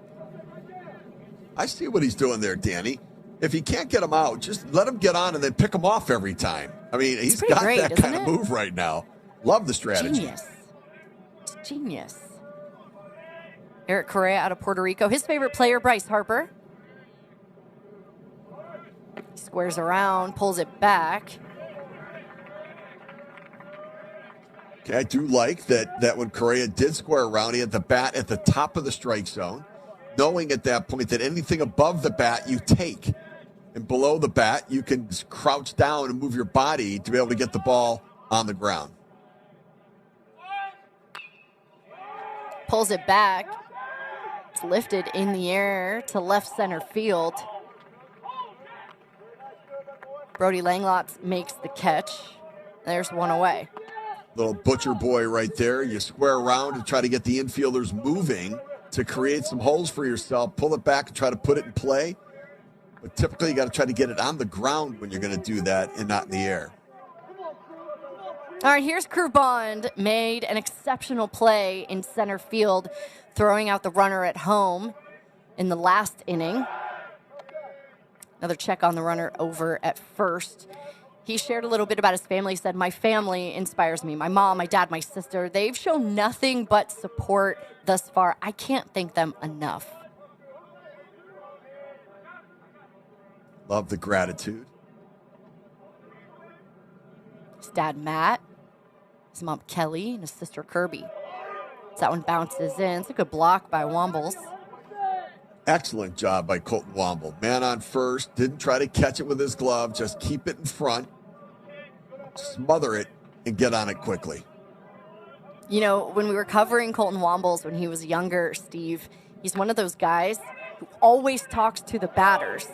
I see what he's doing there, Danny. If he can't get him out, just let him get on and then pick him off every time. I mean, he's got great, that kind of move right now. Love the strategy. Genius. It's genius. Eric Correa out of Puerto Rico. His favorite player, Bryce Harper. Squares around, pulls it back. Okay, I do like that when Correa did square around, he had the bat at the top of the strike zone, knowing at that point that anything above the bat you take. And below the bat, you can crouch down and move your body to be able to get the ball on the ground. Pulls it back. It's lifted in the air to left center field. Brody Langlotz makes the catch. There's one away. Little butcher boy right there. You square around and try to get the infielders moving to create some holes for yourself. Pull it back and try to put it in play. But typically you got to try to get it on the ground when you're going to do that and not in the air. All right, here's Crew Bond. Made an exceptional play in center field, throwing out the runner at home in the last inning. Another check on the runner over at first. He shared a little bit about his family. He said, my family inspires me. My mom, my dad, my sister. They've shown nothing but support thus far. I can't thank them enough. Love the gratitude. His dad, Matt. His mom, Kelly, and his sister, Kirby. So that one bounces in. It's a good block by Wombles. Excellent job by Colton Womble. Man on first, didn't try to catch it with his glove, just keep it in front, smother it, and get on it quickly. You know, when we were covering Colton Wombles when he was younger, Steve, he's one of those guys who always talks to the batters.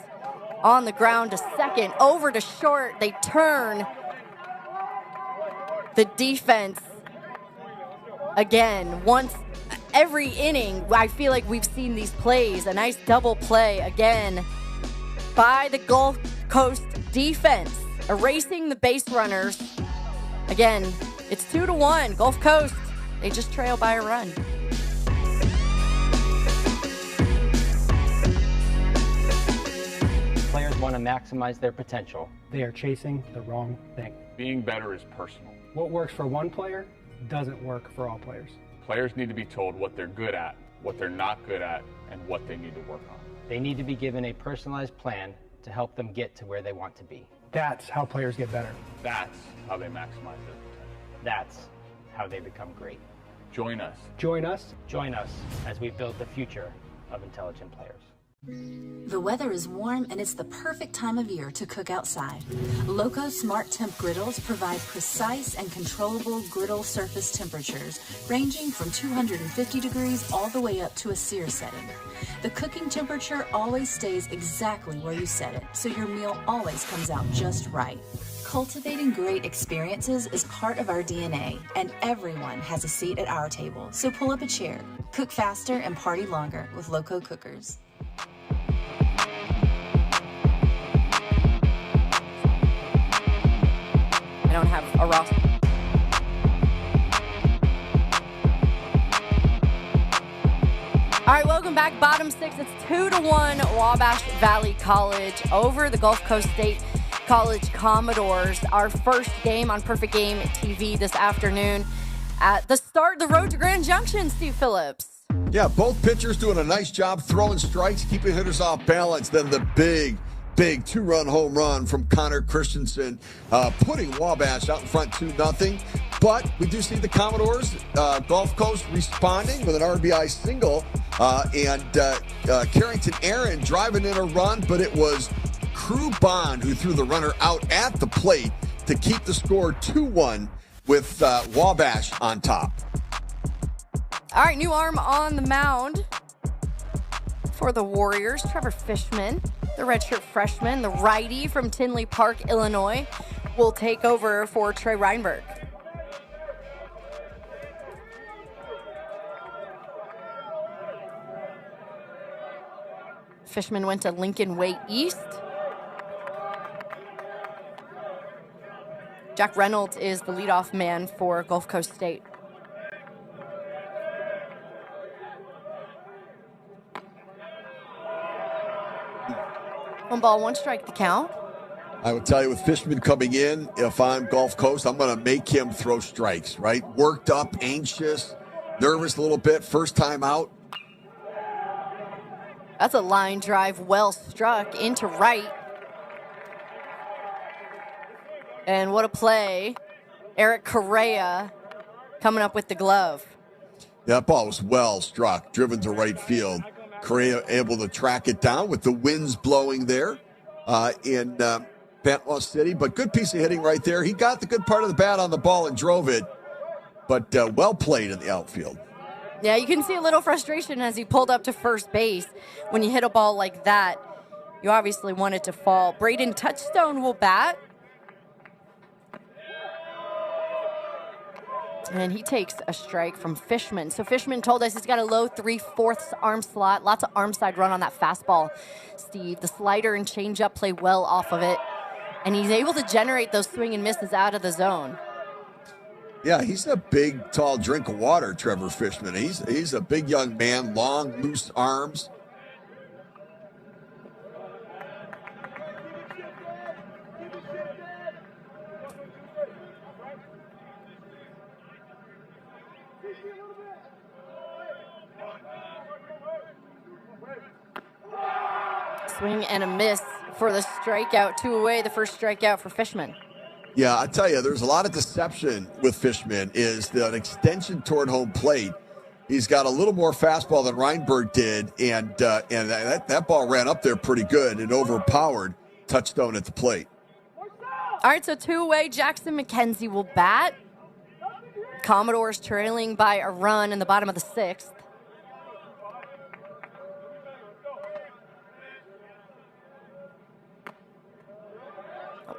On the ground to second, over to short, they turn. The defense, again, once every inning, I feel like we've seen these plays. A nice double play again by the Gulf Coast defense, erasing the base runners. Again, it's 2-1. Gulf Coast, they just trail by a run. Players want to maximize their potential. They are chasing the wrong thing. Being better is personal. What works for one player doesn't work for all players. Players need to be told what they're good at, what they're not good at, and what they need to work on. They need to be given a personalized plan to help them get to where they want to be. That's how players get better. That's how they maximize their potential. That's how they become great. Join us. Join us. Join us as we build the future of intelligent players. The weather is warm and it's the perfect time of year to cook outside. Loco Smart Temp griddles provide precise and controllable griddle surface temperatures ranging from 250 degrees all the way up to a sear setting. The cooking temperature always stays exactly where you set it, so your meal always comes out just right. Cultivating great experiences is part of our DNA, and everyone has a seat at our table, so pull up a chair. Cook faster and party longer with Loco Cookers. I don't have a roster. All right, welcome back. Bottom six. It's 2-1 Wabash Valley College over the Gulf Coast State College Commodores. Our first game on Perfect Game TV this afternoon at the start of the road to Grand Junction, Steve Phillips. Yeah, both pitchers doing a nice job throwing strikes, keeping hitters off balance. Then the big two-run home run from Connor Christensen, putting Wabash out in front 2-0. But we do see the Commodores, Gulf Coast responding with an RBI single, and Carrington Aaron driving in a run, but it was Crew Bond who threw the runner out at the plate to keep the score 2-1 with Wabash on top. All right, new arm on the mound for the Warriors, Trevor Fishman, the redshirt freshman, the righty from Tinley Park, Illinois, will take over for Trey Reinberg. Fishman went to Lincoln Way East. Jack Reynolds is the leadoff man for Gulf Coast State. One ball, one strike the count. I will tell you, with Fishman coming in, if I'm Gulf Coast, I'm going to make him throw strikes, right? Worked up, anxious, nervous a little bit, first time out. That's a line drive, well struck into right. And what a play. Eric Correa coming up with the glove. That ball was well struck, driven to right field. Correa able to track it down with the winds blowing there in Panama City. But good piece of hitting right there. He got the good part of the bat on the ball and drove it, but well played in the outfield. Yeah, you can see a little frustration as he pulled up to first base. When you hit a ball like that, you obviously want it to fall. Braden Touchstone will bat. And he takes a strike from Fishman. So Fishman told us he's got a low 3/4 arm slot. Lots of arm side run on that fastball, Steve. The slider and changeup play well off of it. And he's able to generate those swing and misses out of the zone. Yeah, he's a big, tall drink of water, Trevor Fishman. He's a big young man, long, loose arms. Swing and a miss for the strikeout. 2 away, the first strikeout for Fishman. Yeah, I tell you, there's a lot of deception with Fishman. Is an extension toward home plate. He's got a little more fastball than Reinberg did, and that ball ran up there pretty good and overpowered Touchstone at the plate. All right, so 2 away. Jackson McKenzie will bat. Commodores trailing by a run in the bottom of the 6th.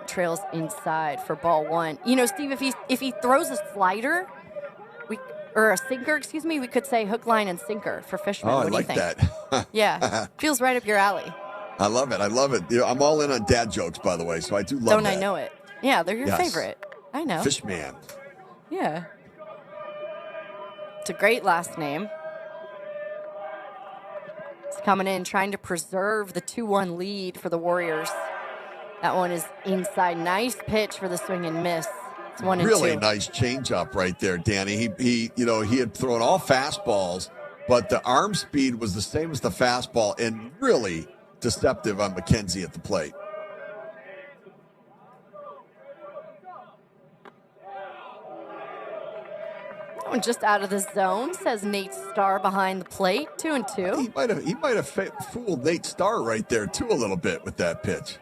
Trails inside for ball 1. You know, Steve, if he throws a slider, or a sinker, we could say hook, line, and sinker for Fishman. Oh, what I do like you think? that. Yeah, feels right up your alley. I love it. You know, I'm all in on dad jokes, by the way, so I do love Don't that. I know it? Yeah, they're your favorite. I know. Fishman. Yeah. It's a great last name. It's coming in, trying to preserve the 2-1 lead for the Warriors. That one is inside. Nice pitch for the swing and miss. It's 1-2. Really nice changeup right there, Danny. He had thrown all fastballs, but the arm speed was the same as the fastball, and really deceptive on McKenzie at the plate. Going just out of the zone, says Nate Starr behind the plate. 2-2. He might have fooled Nate Starr right there, too, a little bit with that pitch.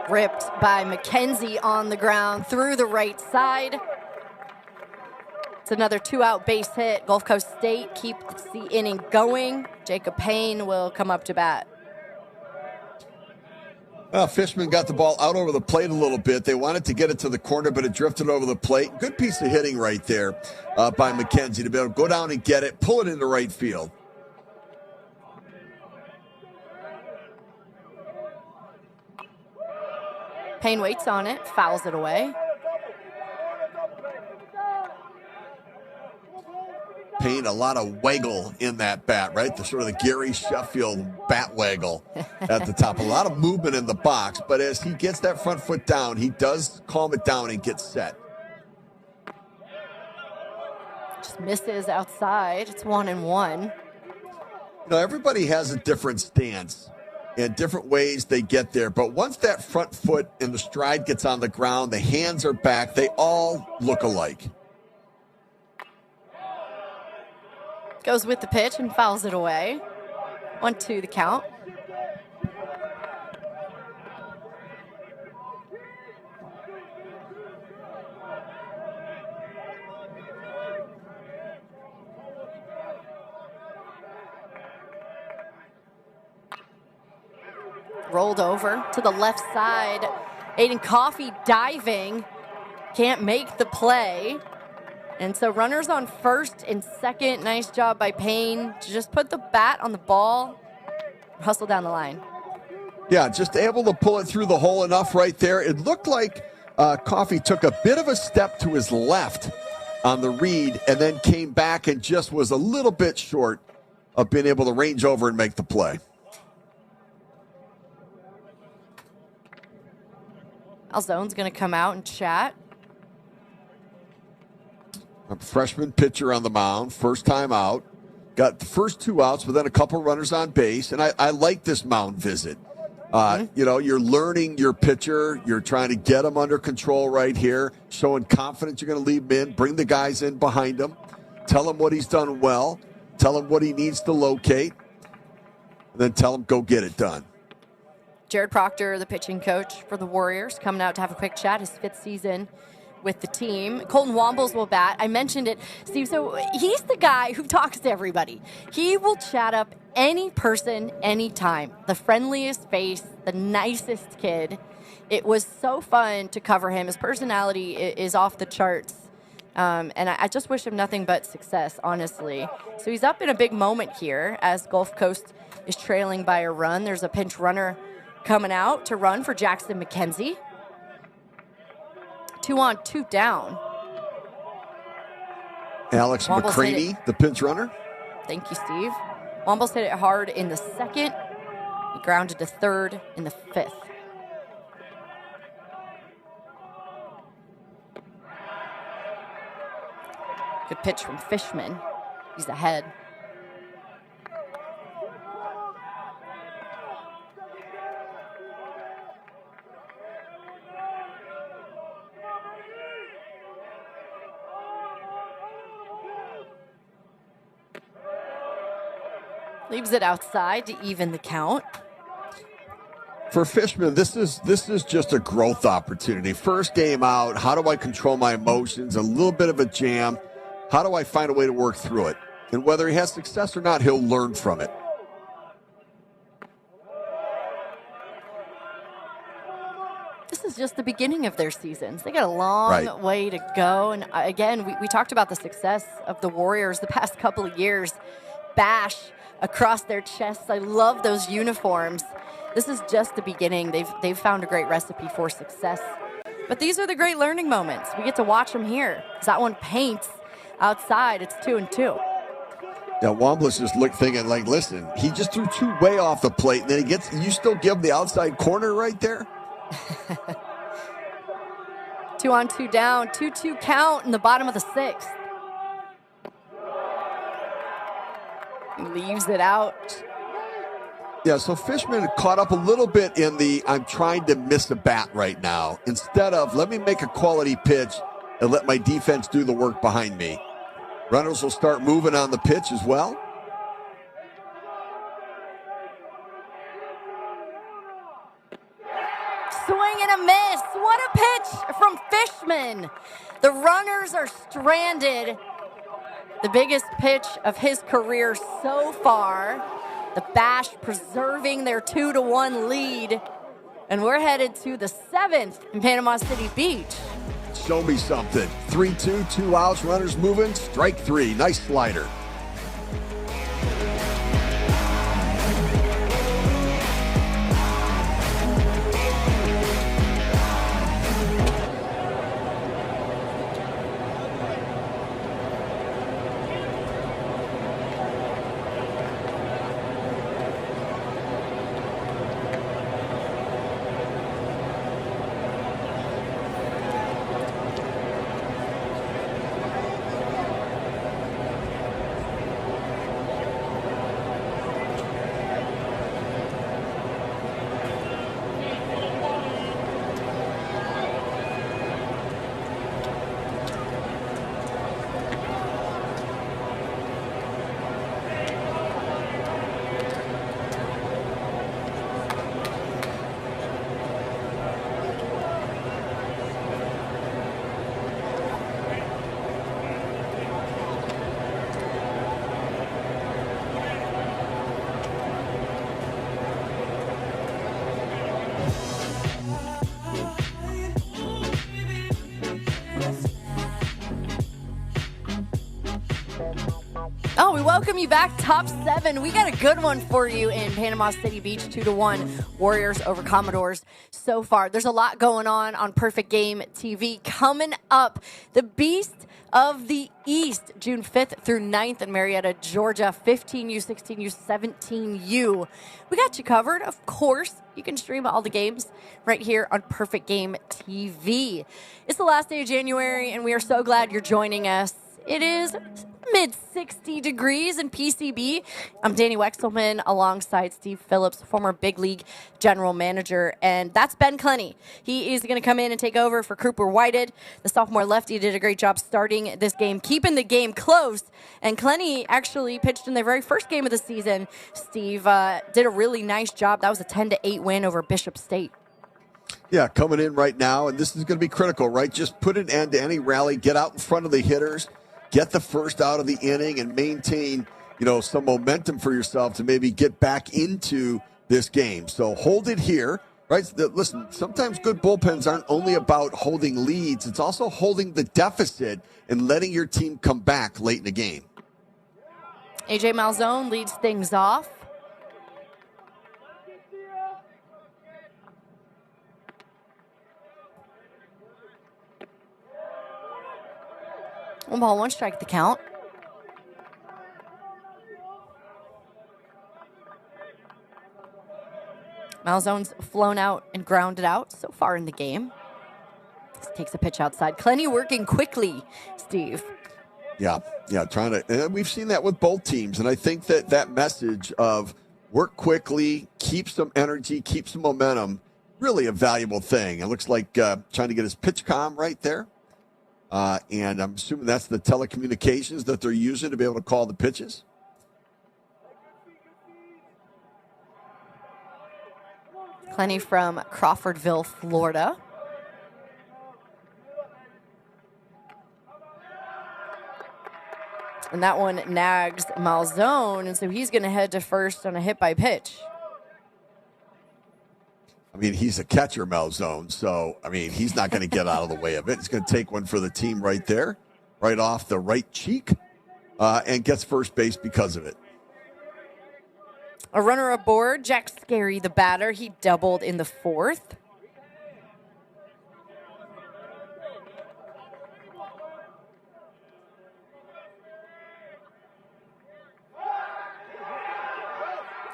Ripped by McKenzie on the ground through the right side. It's another 2-out base hit. Gulf Coast State keeps the inning going. Jacob Payne will come up to bat. Well, Fishman got the ball out over the plate a little bit. They wanted to get it to the corner, but it drifted over the plate. Good piece of hitting right there by McKenzie to be able to go down and get it, pull it into right field. Payne waits on it, fouls it away. Payne, a lot of waggle in that bat, right? The sort of the Gary Sheffield bat waggle at the top. A lot of movement in the box, but as he gets that front foot down, he does calm it down and get set. Just misses outside. It's 1-1. You know, everybody has a different stance and different ways they get there, but once that front foot and the stride gets on the ground, the hands are back, they all look alike. Goes with the pitch and fouls it away. 1-2 the count. Rolled over to the left side. Aiden Coffey diving. Can't make the play. And so runners on first and second. Nice job by Payne to just put the bat on the ball, hustle down the line. Yeah, just able to pull it through the hole enough right there. It looked like Coffey took a bit of a step to his left on the read and then came back and just was a little bit short of being able to range over and make the play. Alzone's going to come out and chat. A freshman pitcher on the mound, first time out. Got the first 2 outs, but then a couple runners on base. And I like this mound visit. You know, you're learning your pitcher. You're trying to get him under control right here, showing confidence you're going to leave him in, bring the guys in behind him, tell him what he's done well, tell him what he needs to locate, and then tell him go get it done. Jared Proctor, the pitching coach for the Warriors, coming out to have a quick chat, his 5th season with the team. Colton Wombles will bat. I mentioned it, Steve. So he's the guy who talks to everybody. He will chat up any person, anytime. The friendliest face, the nicest kid. It was so fun to cover him. His personality is off the charts. And I just wish him nothing but success, honestly. So he's up in a big moment here as Gulf Coast is trailing by a run. There's a pinch runner coming out to run for Jackson McKenzie. 2 on, 2 down. Alex Wombles McCraney, the pinch runner. Thank you, Steve. Wombles hit it hard in the 2nd. He grounded to 3rd in the 5th. Good pitch from Fishman. He's ahead. Leaves it outside to even the count. For Fishman, this is just a growth opportunity. First game out, how do I control my emotions? A little bit of a jam. How do I find a way to work through it? And whether he has success or not, he'll learn from it. This is just the beginning of their seasons. They got a long way to go. And again, we talked about the success of the Warriors the past couple of years. Bash across their chests. I love those uniforms. This is just the beginning. They've found a great recipe for success. But these are the great learning moments. We get to watch them here. As that one paints outside, it's 2-2. Yeah, Wombles just thinking like, listen, he just threw 2 way off the plate, and then you still give him the outside corner right there? 2 on, 2 down, 2-2 count in the bottom of the 6th. He leaves it out. Yeah, so Fishman caught up a little bit in the I'm trying to miss a bat right now instead of let me make a quality pitch and let my defense do the work behind me. Runners will start moving on the pitch as well. Swing and a miss. What a pitch from Fishman. The runners are stranded. The biggest pitch of his career so far. The Bash preserving their 2-1 lead. And we're headed to the 7th in Panama City Beach. Show me something. 3-2, 2 outs, runners moving, strike 3. Nice slider. Oh, we welcome you back. Top 7. We got a good one for you in Panama City Beach. 2-1 Warriors over Commodores so far. There's a lot going on Perfect Game TV. Coming up, the Beast of the East, June 5th through 9th in Marietta, Georgia. 15U, 16U, 17U. We got you covered, of course. You can stream all the games right here on Perfect Game TV. It's the last day of January, and we are so glad you're joining us. It is mid-60 degrees in PCB. I'm Danny Wexelman alongside Steve Phillips, former big league general manager, and that's Ben Clenny. He is going to come in and take over for Cooper Whited. The sophomore lefty did a great job starting this game, keeping the game close, and Clenny actually pitched in their very first game of the season. Steve did a really nice job. That was a 10-8 win over Bishop State. Yeah, coming in right now, and this is going to be critical, right? Just put an end to any rally, get out in front of the hitters, get the first out of the inning, and maintain, some momentum for yourself to maybe get back into this game. So hold it here, right? Listen, sometimes good bullpens aren't only about holding leads. It's also holding the deficit and letting your team come back late in the game. A.J. Malzone leads things off. One ball, one strike, the count. Malzone's flown out and grounded out so far in the game. This takes a pitch outside. Clenny working quickly, Steve. Yeah, trying to. And we've seen that with both teams, and I think that message of work quickly, keep some energy, keep some momentum, really a valuable thing. It looks like trying to get his pitch comm right there. And I'm assuming that's the telecommunications that they're using to be able to call the pitches. Clenny from Crawfordville, Florida. And that one nags Malzone, and so he's going to head to first on a hit by pitch. I mean, he's a catcher, Malzone, so, he's not going to get out of the way of it. He's going to take one for the team right there, right off the right cheek, and gets first base because of it. A runner aboard, Jack Scary, the batter. He doubled in the 4th.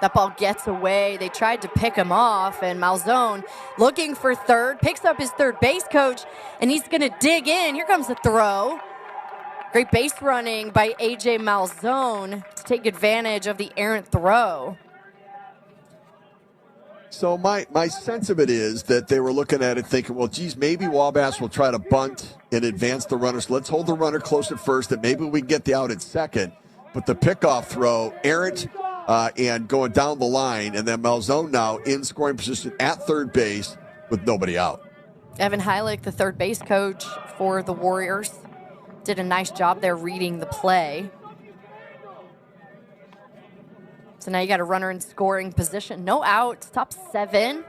That ball gets away. They tried to pick him off, and Malzone looking for third, picks up his third base coach, and he's going to dig in. Here comes the throw. Great base running by A.J. Malzone to take advantage of the errant throw. So my sense of it is that they were looking at it thinking, well, geez, maybe Wabash will try to bunt and advance the runners. Let's hold the runner close at first, and maybe we can get the out at second. But the pickoff throw, errant and going down the line, and then Malzone now in scoring position at third base with nobody out. Evan Heilig, the third base coach for the Warriors, did a nice job there reading the play. So now you got a runner in scoring position. No outs, top 7. You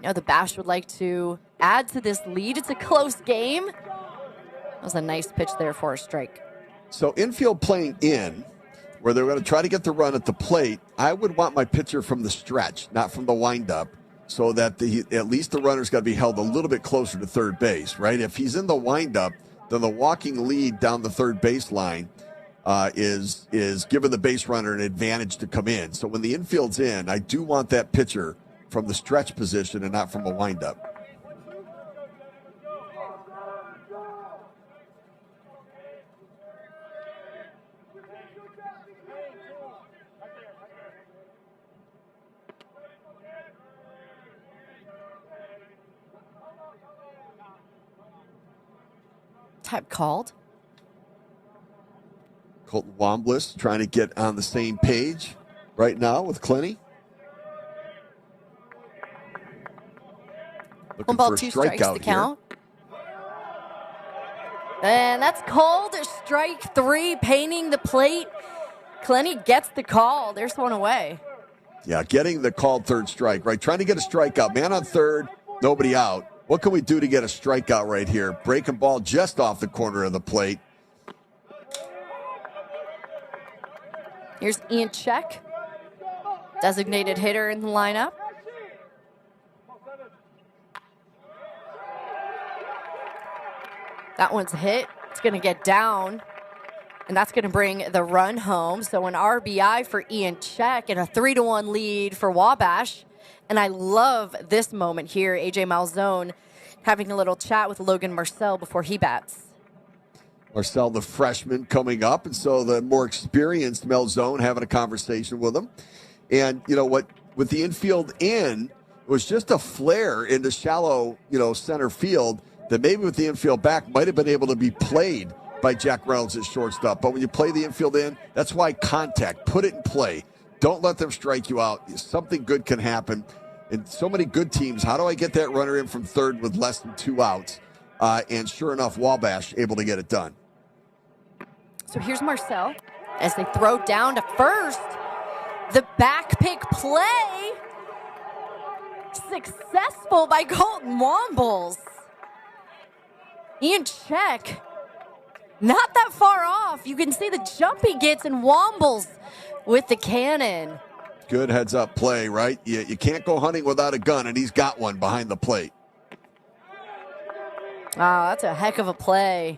know, the Bash would like to add to this lead. It's a close game. That was a nice pitch there for a strike. So infield playing in, where they're going to try to get the run at the plate, I would want my pitcher from the stretch, not from the windup, so that at least the runner's got to be held a little bit closer to third base, right? If he's in the windup, then the walking lead down the third baseline is giving the base runner an advantage to come in. So when the infield's in, I do want that pitcher from the stretch position and not from a windup. Type called. Colton Wamblis trying to get on the same page right now with Clenny. Looking 1 ball, for a 2 strikes to here. count. And that's called. Strike 3, painting the plate. Clenny gets the call. There's one away. Yeah, getting the called third strike, right? Trying to get a strikeout. Man on third, nobody out. What can we do to get a strikeout right here? Breaking ball just off the corner of the plate. Here's Ian Check, designated hitter in the lineup. That one's hit. It's going to get down, and that's going to bring the run home. So an RBI for Ian Check and a 3-1 lead for Wabash. And I love this moment here. A.J. Malzone having a little chat with Logan Marcel before he bats. Marcel, the freshman, coming up, and so the more experienced Malzone having a conversation with him. And you know what? With the infield in, it was just a flare into shallow, center field that maybe with the infield back might have been able to be played by Jack Reynolds at shortstop. But when you play the infield in, that's why contact. Put it in play. Don't let them strike you out. Something good can happen. And so many good teams, how do I get that runner in from third with less than 2 outs? And sure enough, Wabash able to get it done. So here's Marcel as they throw down to first. The back pick play. Successful by Colton Wombles. Ian Check, not that far off. You can see the jump he gets, and Wombles with the cannon. Good heads-up play, right? You can't go hunting without a gun, and he's got one behind the plate. Oh, that's a heck of a play.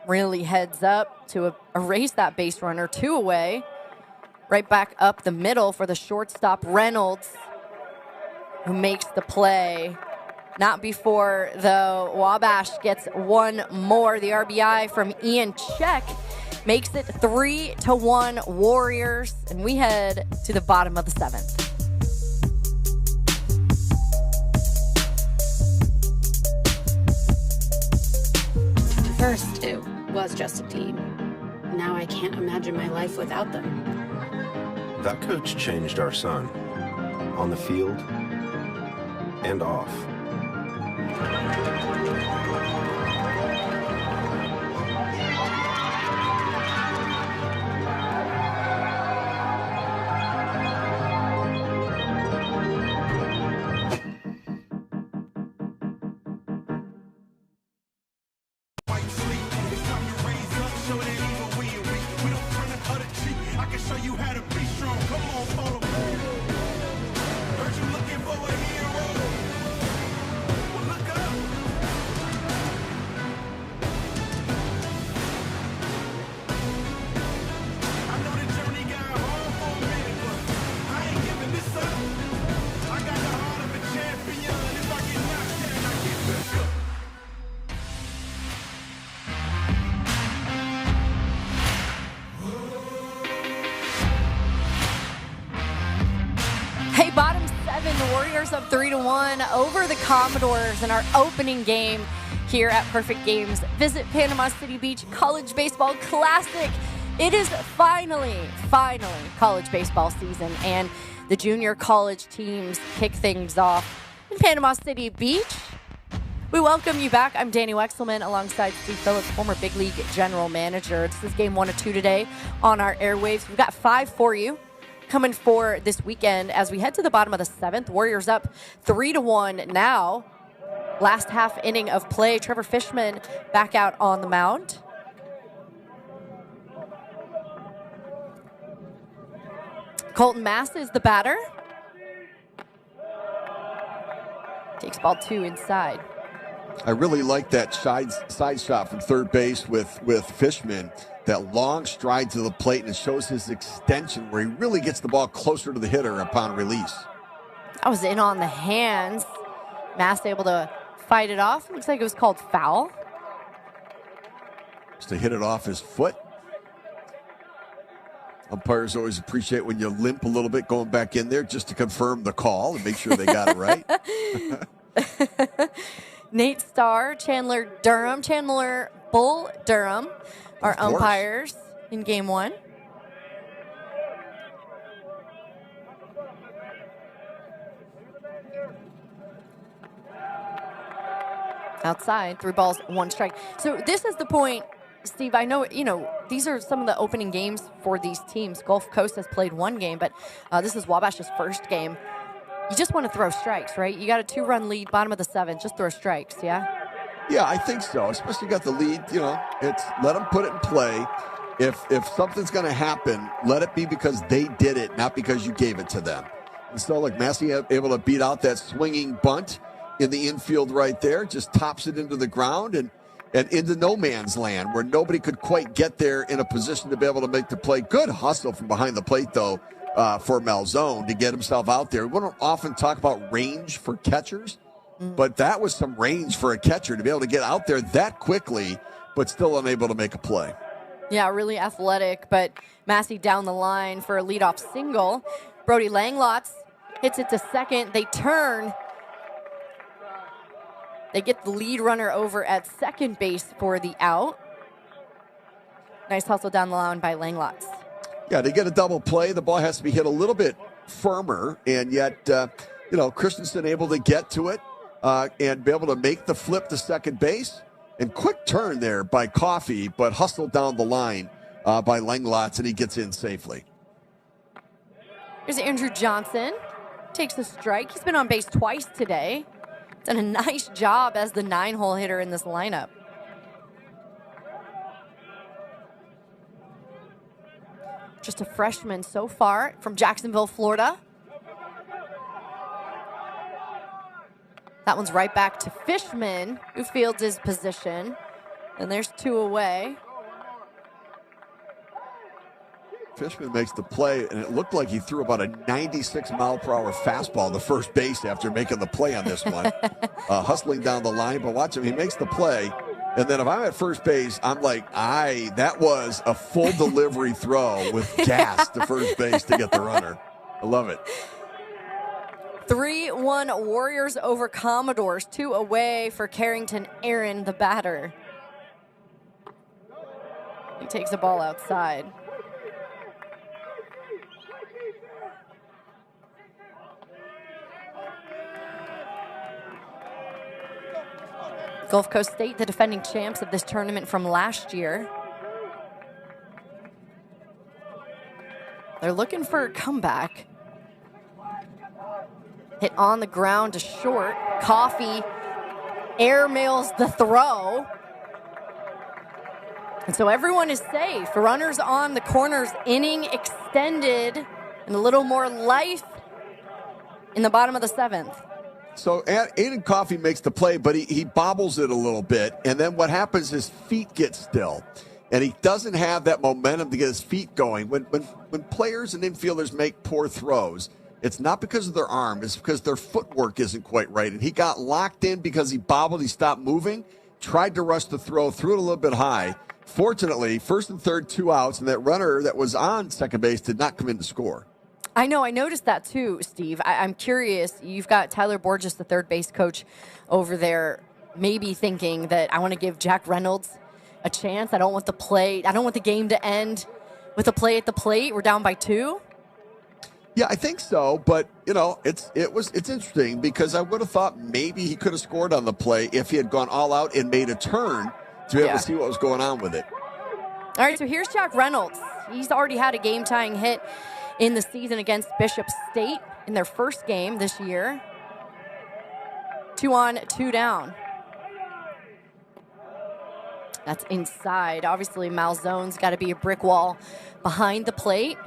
Really heads up to erase that base runner. 2 away. Right back up the middle for the shortstop, Reynolds, who makes the play. Not before, though, Wabash gets one more. The RBI from Ian Check makes it 3-1 Warriors, and we head to the bottom of the 7th. First, it was just a team. Now I can't imagine my life without them. That coach changed our son, on the field and off. Warriors up 3-1 over the Commodores in our opening game here at Perfect Games. Visit Panama City Beach College Baseball Classic. It is finally college baseball season, and the junior college teams kick things off in Panama City Beach. We welcome you back. I'm Danny Wexelman alongside Steve Phillips, former Big League General Manager. This is game 1 of 2 today on our airwaves. We've got 5 for you coming for this weekend as we head to the bottom of the 7th. Warriors up 3-1 now. Last half inning of play. Trevor Fishman back out on the mound. Colton Mass is the batter. Takes ball 2 inside. I really like that side shot from third base with Fishman. That long stride to the plate, and it shows his extension where he really gets the ball closer to the hitter upon release. I was in on the hands. Mass able to fight it off. Looks like it was called foul. Just to hit it off his foot. Umpires always appreciate when you limp a little bit going back in there just to confirm the call and make sure they got it right. Nate Starr, Chandler Bull Durham are umpires in game 1. Outside, 3 balls, 1 strike. So this is the point, Steve. I know, these are some of the opening games for these teams. Gulf Coast has played 1 game, but this is Wabash's first game. You just want to throw strikes, right? You got a 2-run lead, bottom of the 7th. Just throw strikes, yeah? Yeah, I think so. Especially got the lead. It's let them put it in play. If something's going to happen, let it be because they did it, not because you gave it to them. And so, Massey able to beat out that swinging bunt in the infield right there, just tops it into the ground and into no man's land where nobody could quite get there in a position to be able to make the play. Good hustle from behind the plate, though. For Malzone to get himself out there. We don't often talk about range for catchers, but that was some range for a catcher to be able to get out there that quickly, but still unable to make a play. Yeah, really athletic, but Massey down the line for a leadoff single. Brody Langlots hits it to second. They turn. They get the lead runner over at second base for the out. Nice hustle down the line by Langlots. Yeah, to get a double play, the ball has to be hit a little bit firmer, and yet, Christensen able to get to it and be able to make the flip to second base. And quick turn there by Coffey, but hustled down the line by Langlots, and he gets in safely. Here's Andrew Johnson. Takes a strike. He's been on base twice today. Done a nice job as the 9-hole hitter in this lineup. Just a freshman so far from Jacksonville, Florida. That one's right back to Fishman, who fields his position. And there's 2 away. Fishman makes the play, and it looked like he threw about a 96-mile-per-hour fastball to first base after making the play on this one. Hustling down the line, but watch him. He makes the play. And then if I'm at first base, I'm like, that was a full delivery throw with gas to first base to get the runner. I love it. 3-1 Warriors over Commodores. 2 away for Carrington Aaron, the batter. He takes the ball outside. Gulf Coast State, the defending champs of this tournament from last year. They're looking for a comeback. Hit on the ground to short. Coffey airmails the throw. And so everyone is safe. Runners on the corners, inning extended, and a little more life in the bottom of the 7th. So Aiden Coffey makes the play, but he bobbles it a little bit. And then what happens, his feet get still. And he doesn't have that momentum to get his feet going. When players and infielders make poor throws, it's not because of their arm. It's because their footwork isn't quite right. And he got locked in because he bobbled. He stopped moving, tried to rush the throw, threw it a little bit high. Fortunately, first and third, 2 outs, and that runner that was on second base did not come in to score. I know. I noticed that too, Steve. I'm curious. You've got Tyler Borges, the third base coach over there, maybe thinking that I want to give Jack Reynolds a chance. I don't want the game to end with a play at the plate. We're down by 2. Yeah, I think so. But, it's interesting because I would have thought maybe he could have scored on the play if he had gone all out and made a turn to be able to see what was going on with it. All right, so here's Jack Reynolds. He's already had a game-tying hit in the season against Bishop State in their first game this year. 2 on, 2 down. That's inside. Obviously, Malzone's got to be a brick wall behind the plate.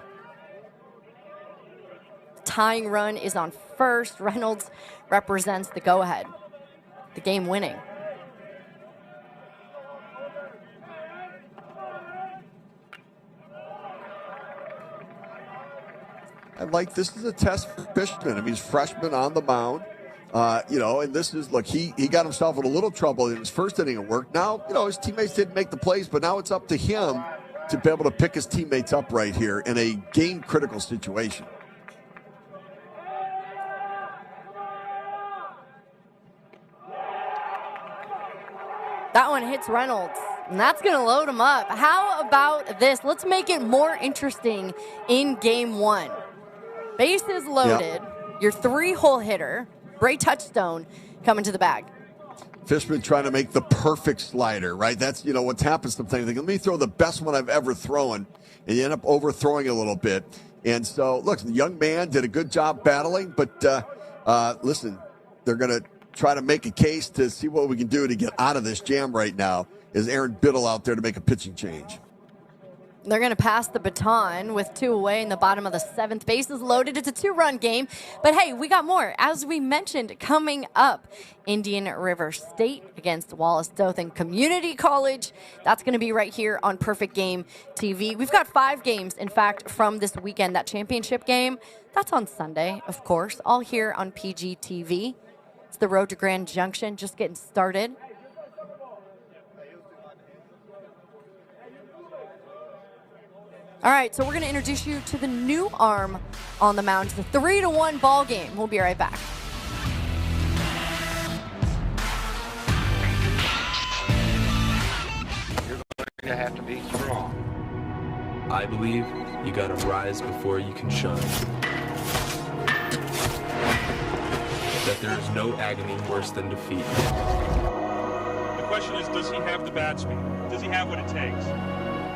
Tying run is on first. Reynolds represents the go-ahead, the game winning. And this is a test for Fishman. I mean, he's freshman on the mound. And this is, he got himself in a little trouble in his first inning of work. Now, his teammates didn't make the plays, but now it's up to him to be able to pick his teammates up right here in a game-critical situation. That one hits Reynolds, and that's going to load him up. How about this? Let's make it more interesting in game 1. Bases loaded. Yep. Your 3-hole hitter, Bray Touchstone, coming to the bag. Fishman trying to make the perfect slider, right? That's, what's happened sometimes. Let me throw the best one I've ever thrown, and you end up overthrowing a little bit. And so, look, the young man did a good job battling, but listen, they're going to try to make a case to see what we can do to get out of this jam right now. Is Aaron Biddle out there to make a pitching change? They're going to pass the baton with 2 away in the bottom of the 7th. Bases loaded. It's a 2-run game. But, hey, we got more. As we mentioned, coming up, Indian River State against Wallace Dothan Community College. That's going to be right here on Perfect Game TV. We've got 5 games, in fact, from this weekend. That championship game, that's on Sunday, of course, all here on PGTV. It's the road to Grand Junction, just getting started. All right, so we're going to introduce you to the new arm on the mound. It's a 3-1 ball game. We'll be right back. You're going to have to be strong. I believe you got to rise before you can shine. That there is no agony worse than defeat. The question is, does he have the bat speed? Does he have what it takes?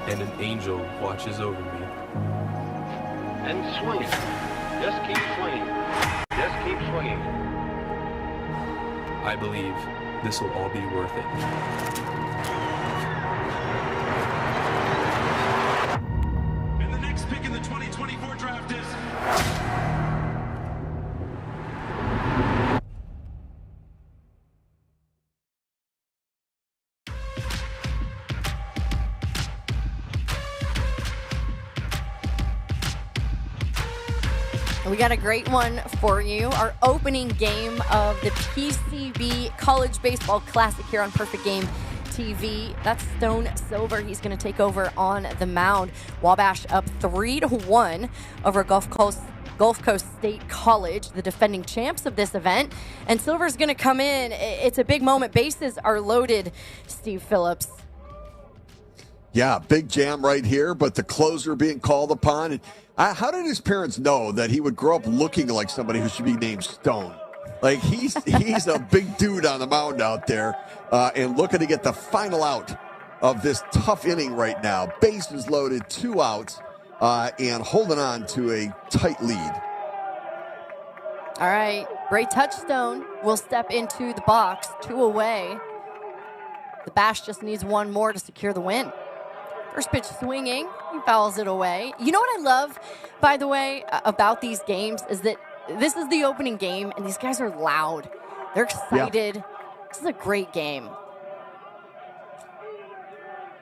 And an angel watches over me. And swing. Just keep swinging. Just keep swinging. I believe this will all be worth it. And the next pick in the 2024 draft is... We got a great one for you. Our opening game of the PCB College Baseball Classic here on Perfect Game TV. That's Stone Silver. He's going to take over on the mound. Wabash up 3-1 over Gulf Coast State College, the defending champs of this event. And Silver's going to come in. It's a big moment. Bases are loaded, Steve Phillips. Yeah, big jam right here, but the closer being called upon. How did his parents know that he would grow up looking like somebody who should be named Stone? Like, he's a big dude on the mound out there and looking to get the final out of this tough inning right now. Bases loaded, 2 outs, and holding on to a tight lead. All right, Bray Touchstone will step into the box, 2 away. The Bash just needs 1 more to secure the win. First pitch swinging, he fouls it away. You know what I love, by the way, about these games is that this is the opening game, and these guys are loud. They're excited. Yeah. This is a great game.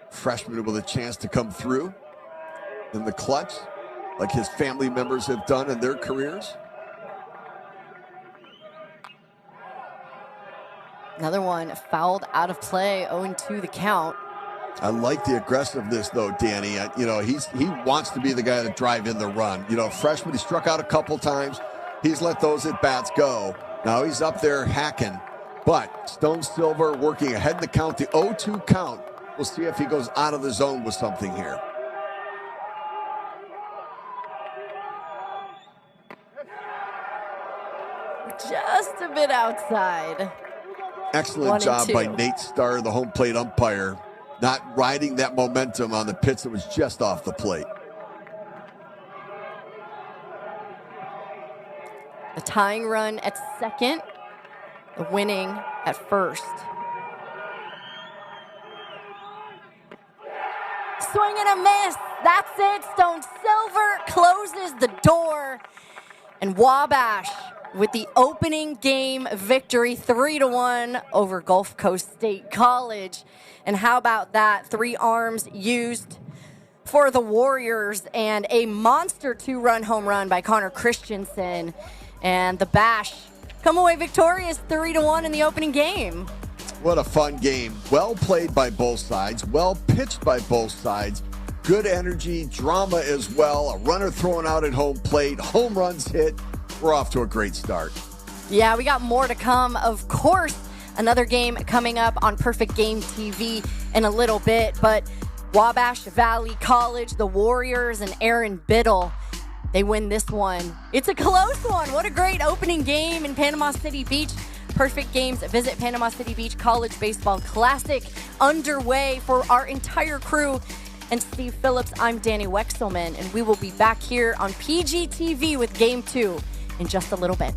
Freshman with a chance to come through in the clutch, like his family members have done in their careers. Another one fouled out of play, 0-2 the count. I like the aggressiveness, though, Danny. He wants to be the guy to drive in the run. Freshman, he struck out a couple times. He's let those at-bats go. Now he's up there hacking. But Stone Silver working ahead in the count, the 0-2 count. We'll see if he goes out of the zone with something here. Just a bit outside. Excellent job by Nate Starr, the home plate umpire, not riding that momentum on the pitch that was just off the plate. The tying run at second, the winning at first. Swing and a miss. That's it. Stone Silver closes the door. And Wabash with the opening game victory, 3-1 over Gulf Coast State College. And how about that? 3 arms used for the Warriors and a monster 2-run home run by Connor Christensen. And the Bash come away victorious 3-1 in the opening game. What a fun game. Well played by both sides. Well pitched by both sides. Good energy, drama as well. A runner thrown out at home plate. Home runs hit. We're off to a great start. Yeah, we got more to come. Of course, another game coming up on Perfect Game TV in a little bit. But Wabash Valley College, the Warriors, and Aaron Biddle, they win this one. It's a close one. What a great opening game in Panama City Beach. Perfect Games Visit Panama City Beach College Baseball Classic underway for our entire crew. And Steve Phillips, I'm Danny Wexelman, and we will be back here on PGTV with Game 2 in just a little bit.